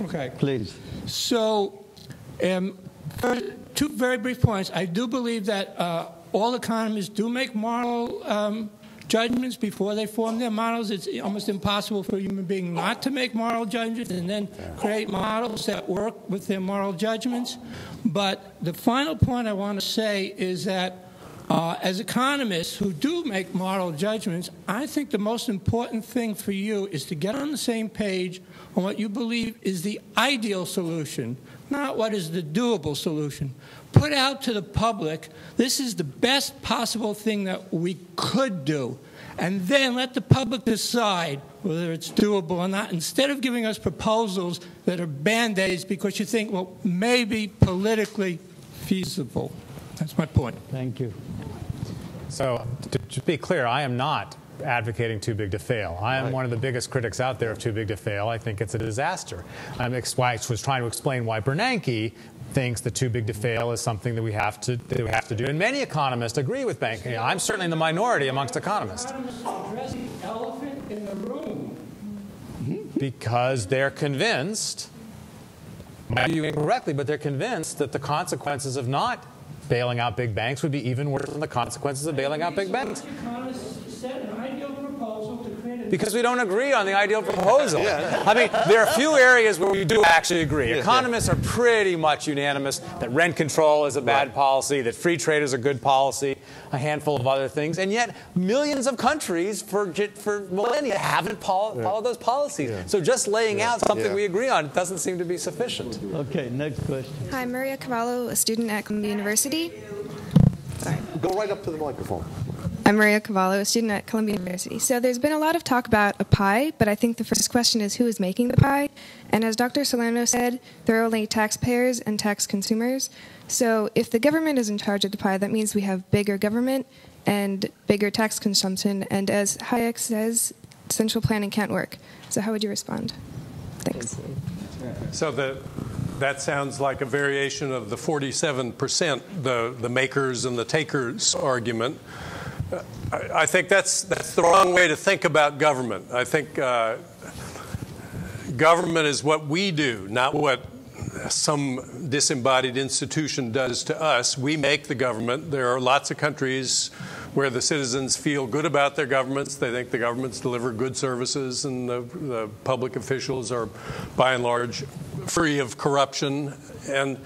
Okay. Please. So, 2 very brief points. I do believe that all economists do make moral judgments before they form their models. It's almost impossible for a human being not to make moral judgments and then create models that work with their moral judgments. But the final point I want to say is that as economists who do make moral judgments, I think the most important thing for you is to get on the same page on what you believe is the ideal solution, not what is the doable solution. Put out to the public, this is the best possible thing that we could do. And then let the public decide whether it's doable or not, instead of giving us proposals that are Band-Aids because you think, well, maybe politically feasible. That's my point. Thank you. So, to be clear, I am not advocating too big to fail. I am one of the biggest critics out there of too big to fail. I think it's a disaster. I was trying to explain why Bernanke thinks that too big to fail is something that we have to do. And many economists agree with Bernanke. I'm certainly in the minority amongst economists. Address the elephant in the room. Because they're convinced, maybe incorrectly, but they're convinced that the consequences of not bailing out big banks would be even worse than the consequences of bailing out big banks. Because we don't agree on the ideal proposal. I mean, there are a few areas where we do actually agree. Economists are pretty much unanimous that rent control is a bad policy, that free trade is a good policy, a handful of other things, and yet millions of countries for millennia haven't followed those policies. So just laying out something we agree on doesn't seem to be sufficient. Okay, next question. Hi, Maria Cavallo, a student at Columbia University. Sorry. Go right up to the microphone. I'm Maria Cavallo, a student at Columbia University. So there's been a lot of talk about a pie, but I think the first question is who is making the pie? And as Dr. Salerno said, there are only taxpayers and tax consumers. So if the government is in charge of the pie, that means we have bigger government and bigger tax consumption. And as Hayek says, central planning can't work. So how would you respond? Thanks. So that sounds like a variation of the 47%, the makers and the takers argument. I think that's the wrong way to think about government. I think government is what we do, not what some disembodied institution does to us. We make the government. There are lots of countries where the citizens feel good about their governments. They think the governments deliver good services, and the public officials are, by and large, free of corruption. And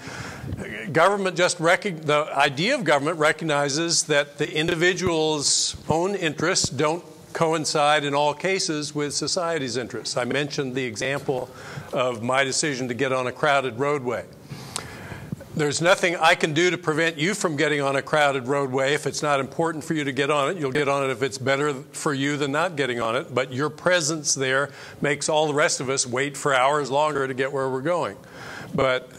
government the idea of government recognizes that the individual's own interests don't coincide in all cases with society's interests. I mentioned the example of my decision to get on a crowded roadway. There's nothing I can do to prevent you from getting on a crowded roadway. If it's not important for you to get on it, you'll get on it if it's better for you than not getting on it. But your presence there makes all the rest of us wait for hours longer to get where we're going. But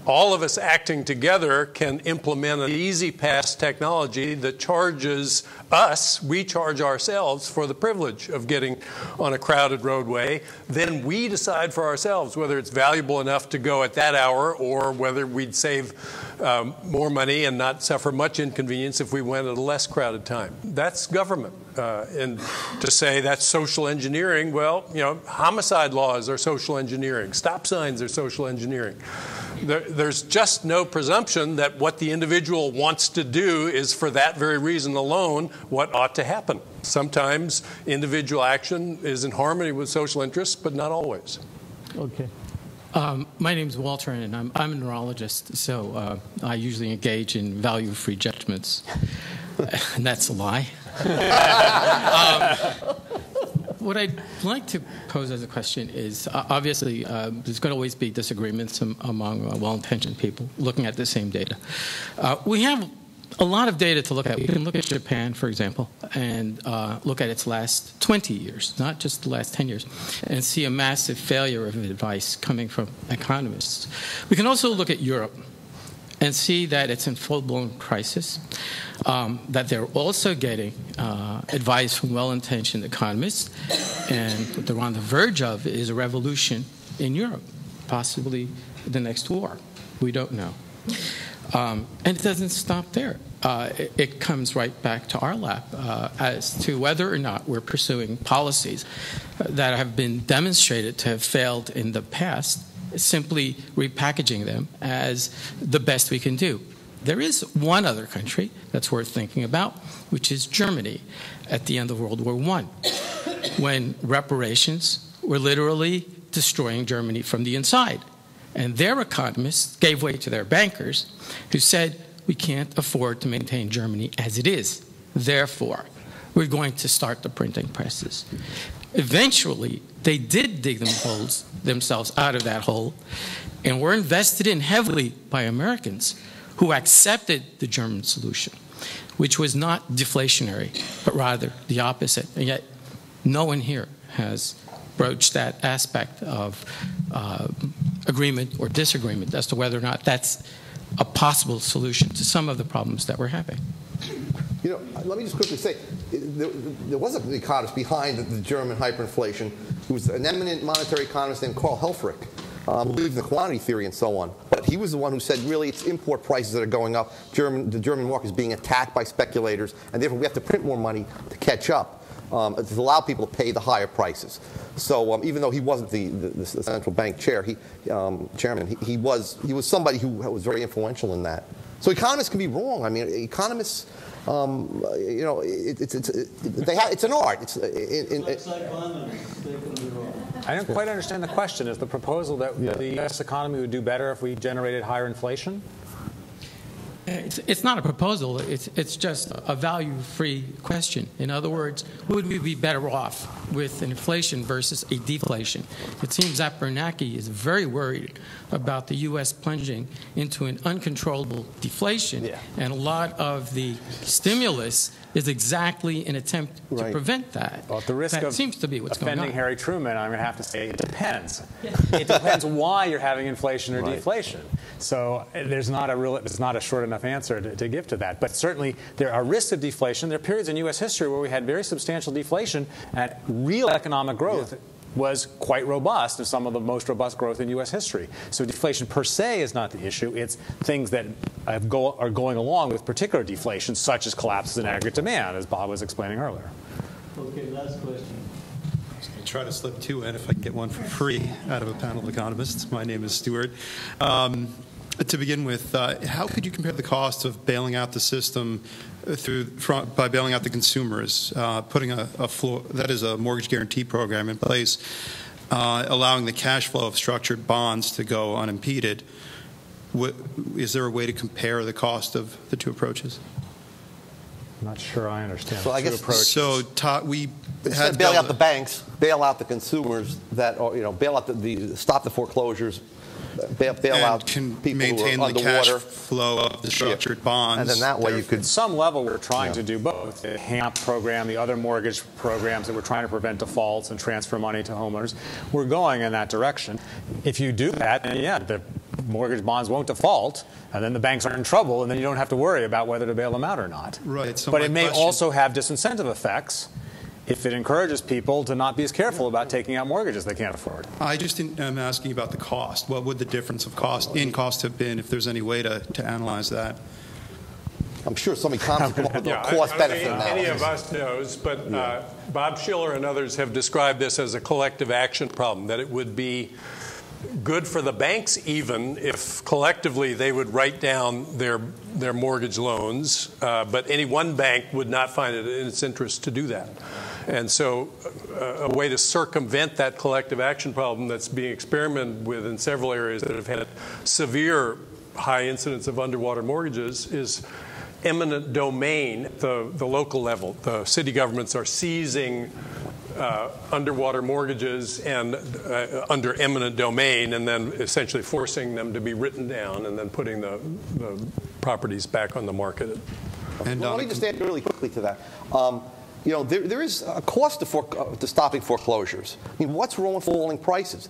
all of us acting together can implement an easy pass technology that charges us, we charge ourselves for the privilege of getting on a crowded roadway. Then we decide for ourselves whether it's valuable enough to go at that hour or whether we'd save more money and not suffer much inconvenience if we went at a less crowded time. That's government. And to say that's social engineering, well, you know, homicide laws are social engineering. Stop signs are social engineering. There's just no presumption that what the individual wants to do is for that very reason alone what ought to happen. Sometimes individual action is in harmony with social interests, but not always. Okay. My name's Walter, and I'm a neurologist, so I usually engage in value-free judgments, and that's a lie. What I'd like to pose as a question is, obviously, there's going to always be disagreements among well-intentioned people looking at the same data. We have a lot of data to look at. We can look at Japan, for example, and look at its last 20 years, not just the last 10 years, and see a massive failure of advice coming from economists. We can also look at Europe and see that it's in full-blown crisis, that they're also getting advice from well-intentioned economists, and what they're on the verge of is a revolution in Europe, possibly the next war. We don't know. And it doesn't stop there. It comes right back to our lap as to whether or not we're pursuing policies that have been demonstrated to have failed in the past, simply repackaging them as the best we can do. There is one other country that's worth thinking about, which is Germany at the end of World War I, when reparations were literally destroying Germany from the inside. And their economists gave way to their bankers who said, we can't afford to maintain Germany as it is. Therefore, we're going to start the printing presses. Eventually, they did dig themselves out of that hole and were invested in heavily by Americans who accepted the German solution, which was not deflationary, but rather the opposite. And yet, no one here has broached that aspect of agreement or disagreement as to whether or not that's a possible solution to some of the problems that we're having. You know, let me just quickly say, there was an economist behind the German hyperinflation who was an eminent monetary economist named Karl Helfrich, who believed in the quantity theory and so on. But he was the one who said, really, it's import prices that are going up. The German market is being attacked by speculators, and therefore we have to print more money to catch up, to allow people to pay the higher prices. So even though he wasn't the central bank chairman, he was somebody who was very influential in that. So economists can be wrong. I mean, economists, you know, it's an art. It's like psychoanalysts. They can be wrong. I don't quite understand the question. Is the proposal that the U.S. economy would do better if we generated higher inflation? It's not a proposal. It's just a value-free question. In other words, would we be better off with an inflation versus a deflation? It seems that Bernanke is very worried about the U.S. plunging into an uncontrollable deflation, and a lot of the stimulus is exactly an attempt to prevent that. Well, at the risk of seems to be what's going on. Offending Harry Truman, I'm going to have to say it depends. It depends why you're having inflation or deflation. So there's not a short enough answer to give to that. But certainly there are risks of deflation. There are periods in U.S. history where we had very substantial deflation and real economic growth was quite robust, and some of the most robust growth in U.S. history. So deflation per se is not the issue. It's things that are going along with particular deflation, such as collapses in aggregate demand, as Bob was explaining earlier. Okay, last question. I'll try to slip two in if I can get one for free out of a panel of economists. My name is Stuart. To begin with, how could you compare the cost of bailing out the system by bailing out the consumers, putting a floor, that is a mortgage guarantee program in place, allowing the cash flow of structured bonds to go unimpeded? Is there a way to compare the cost of the two approaches? I'm not sure I understand. So I guess we had bail out the banks, bail out the consumers that are, you know, bail out stop the foreclosures. Bail out people maintain who are the underwater. cash flow of the structured bonds. And then that way you could... At some level, we're trying to do both. The HAMP program, the other mortgage programs that we're trying to prevent defaults and transfer money to homeowners, we're going in that direction. If you do that, then mortgage bonds won't default, and then the banks are in trouble, and then you don't have to worry about whether to bail them out or not. Right. So but it may also have disincentive effects if it encourages people to not be as careful about taking out mortgages they can't afford. I just am asking about the cost. What would the difference of cost have been, if there's any way to analyze that? I'm sure some economists come up with a cost-benefit analysis. Any of us knows, but Bob Schiller and others have described this as a collective action problem, that it would be good for the banks even if collectively they would write down their mortgage loans, but any one bank would not find it in its interest to do that. And so a way to circumvent that collective action problem that's being experimented with in several areas that have had severe high incidence of underwater mortgages is eminent domain, the local level. The city governments are seizing underwater mortgages and under eminent domain, and then essentially forcing them to be written down and then putting the properties back on the market. And let me just add really quickly to that. There is a cost to stopping foreclosures. I mean, what's wrong with falling prices?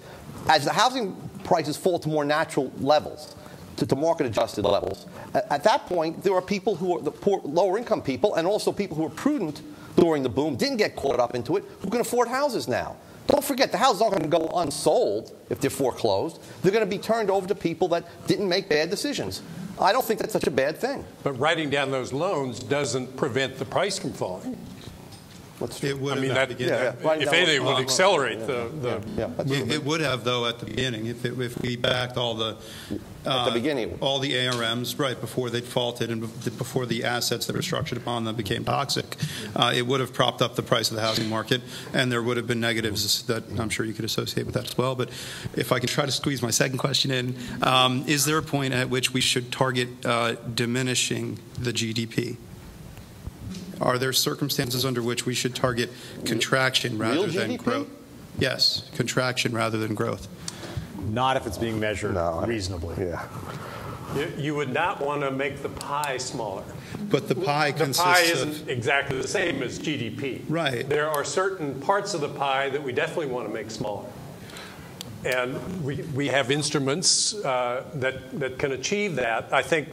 As the housing prices fall to more natural levels, to market-adjusted levels, at that point, there are people who are the poor, lower-income people, and also people who are prudent during the boom, didn't get caught up into it, who can afford houses now. Don't forget, the houses aren't going to go unsold if they're foreclosed. They're going to be turned over to people that didn't make bad decisions. I don't think that's such a bad thing. But writing down those loans doesn't prevent the price from falling. It would if anything, it would accelerate It would have, though, at the beginning, if we backed all the at the beginning, all the ARMs right before they defaulted and before the assets that were structured upon them became toxic. It would have propped up the price of the housing market, and there would have been negatives that I'm sure you could associate with that as well. But if I can try to squeeze my second question in, is there a point at which we should target diminishing the GDP? Are there circumstances under which we should target contraction rather than growth? Yes, contraction rather than growth. Not if it's being measured reasonably. Yeah. You would not want to make the pie smaller. But the pie isn't exactly the same as GDP. Right. There are certain parts of the pie that we definitely want to make smaller. And we have instruments that can achieve that. I think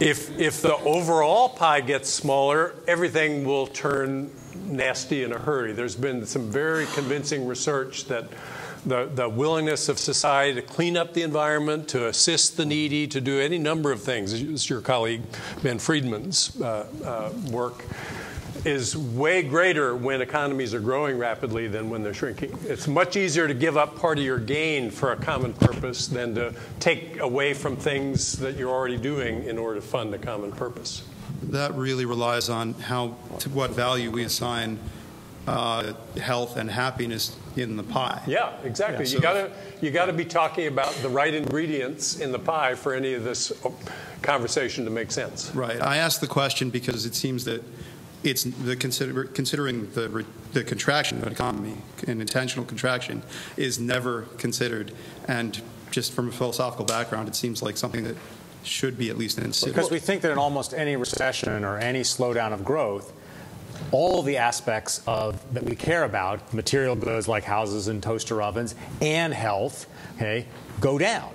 if the overall pie gets smaller, everything will turn nasty in a hurry. There's been some very convincing research that the willingness of society to clean up the environment, to assist the needy, to do any number of things, as your colleague Ben Friedman's work, is way greater when economies are growing rapidly than when they're shrinking. It's much easier to give up part of your gain for a common purpose than to take away from things that you're already doing in order to fund a common purpose. That really relies on what value we assign health and happiness in the pie. Yeah, exactly. Yeah, you got to be talking about the right ingredients in the pie for any of this conversation to make sense. Right. I asked the question because it seems that it's considering the contraction of an economy, an intentional contraction, is never considered. And just from a philosophical background, it seems like something that should be at least considered. Because we think that in almost any recession or any slowdown of growth, all of the aspects that we care about, material goods like houses and toaster ovens, and health, go down.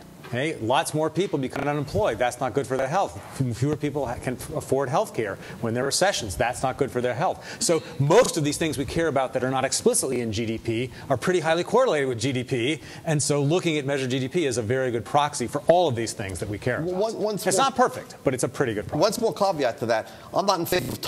Lots more people become unemployed. That's not good for their health. Fewer people can afford health care. When there are recessions, that's not good for their health. So most of these things we care about that are not explicitly in GDP are pretty highly correlated with GDP. And so looking at measured GDP is a very good proxy for all of these things that we care about. It's not perfect, but it's a pretty good proxy. One small caveat to that. I'm not in favor of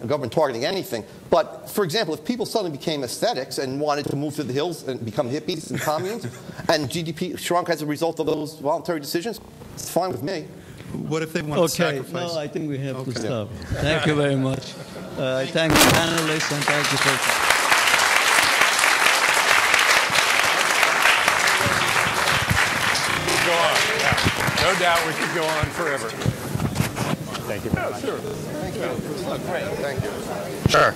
government targeting anything. But, for example, if people suddenly became aesthetics and wanted to move to the hills and become hippies and communes, and GDP shrunk as a result of those voluntary decisions, it's fine with me. What if they want to sacrifice? No, I think we have to stop. Thank you very much. I thank the panelists and thank you for... Go on. Yeah. No doubt we could go on forever. Thank you very much. Sure. Thank you. Great. Thank you. Sure.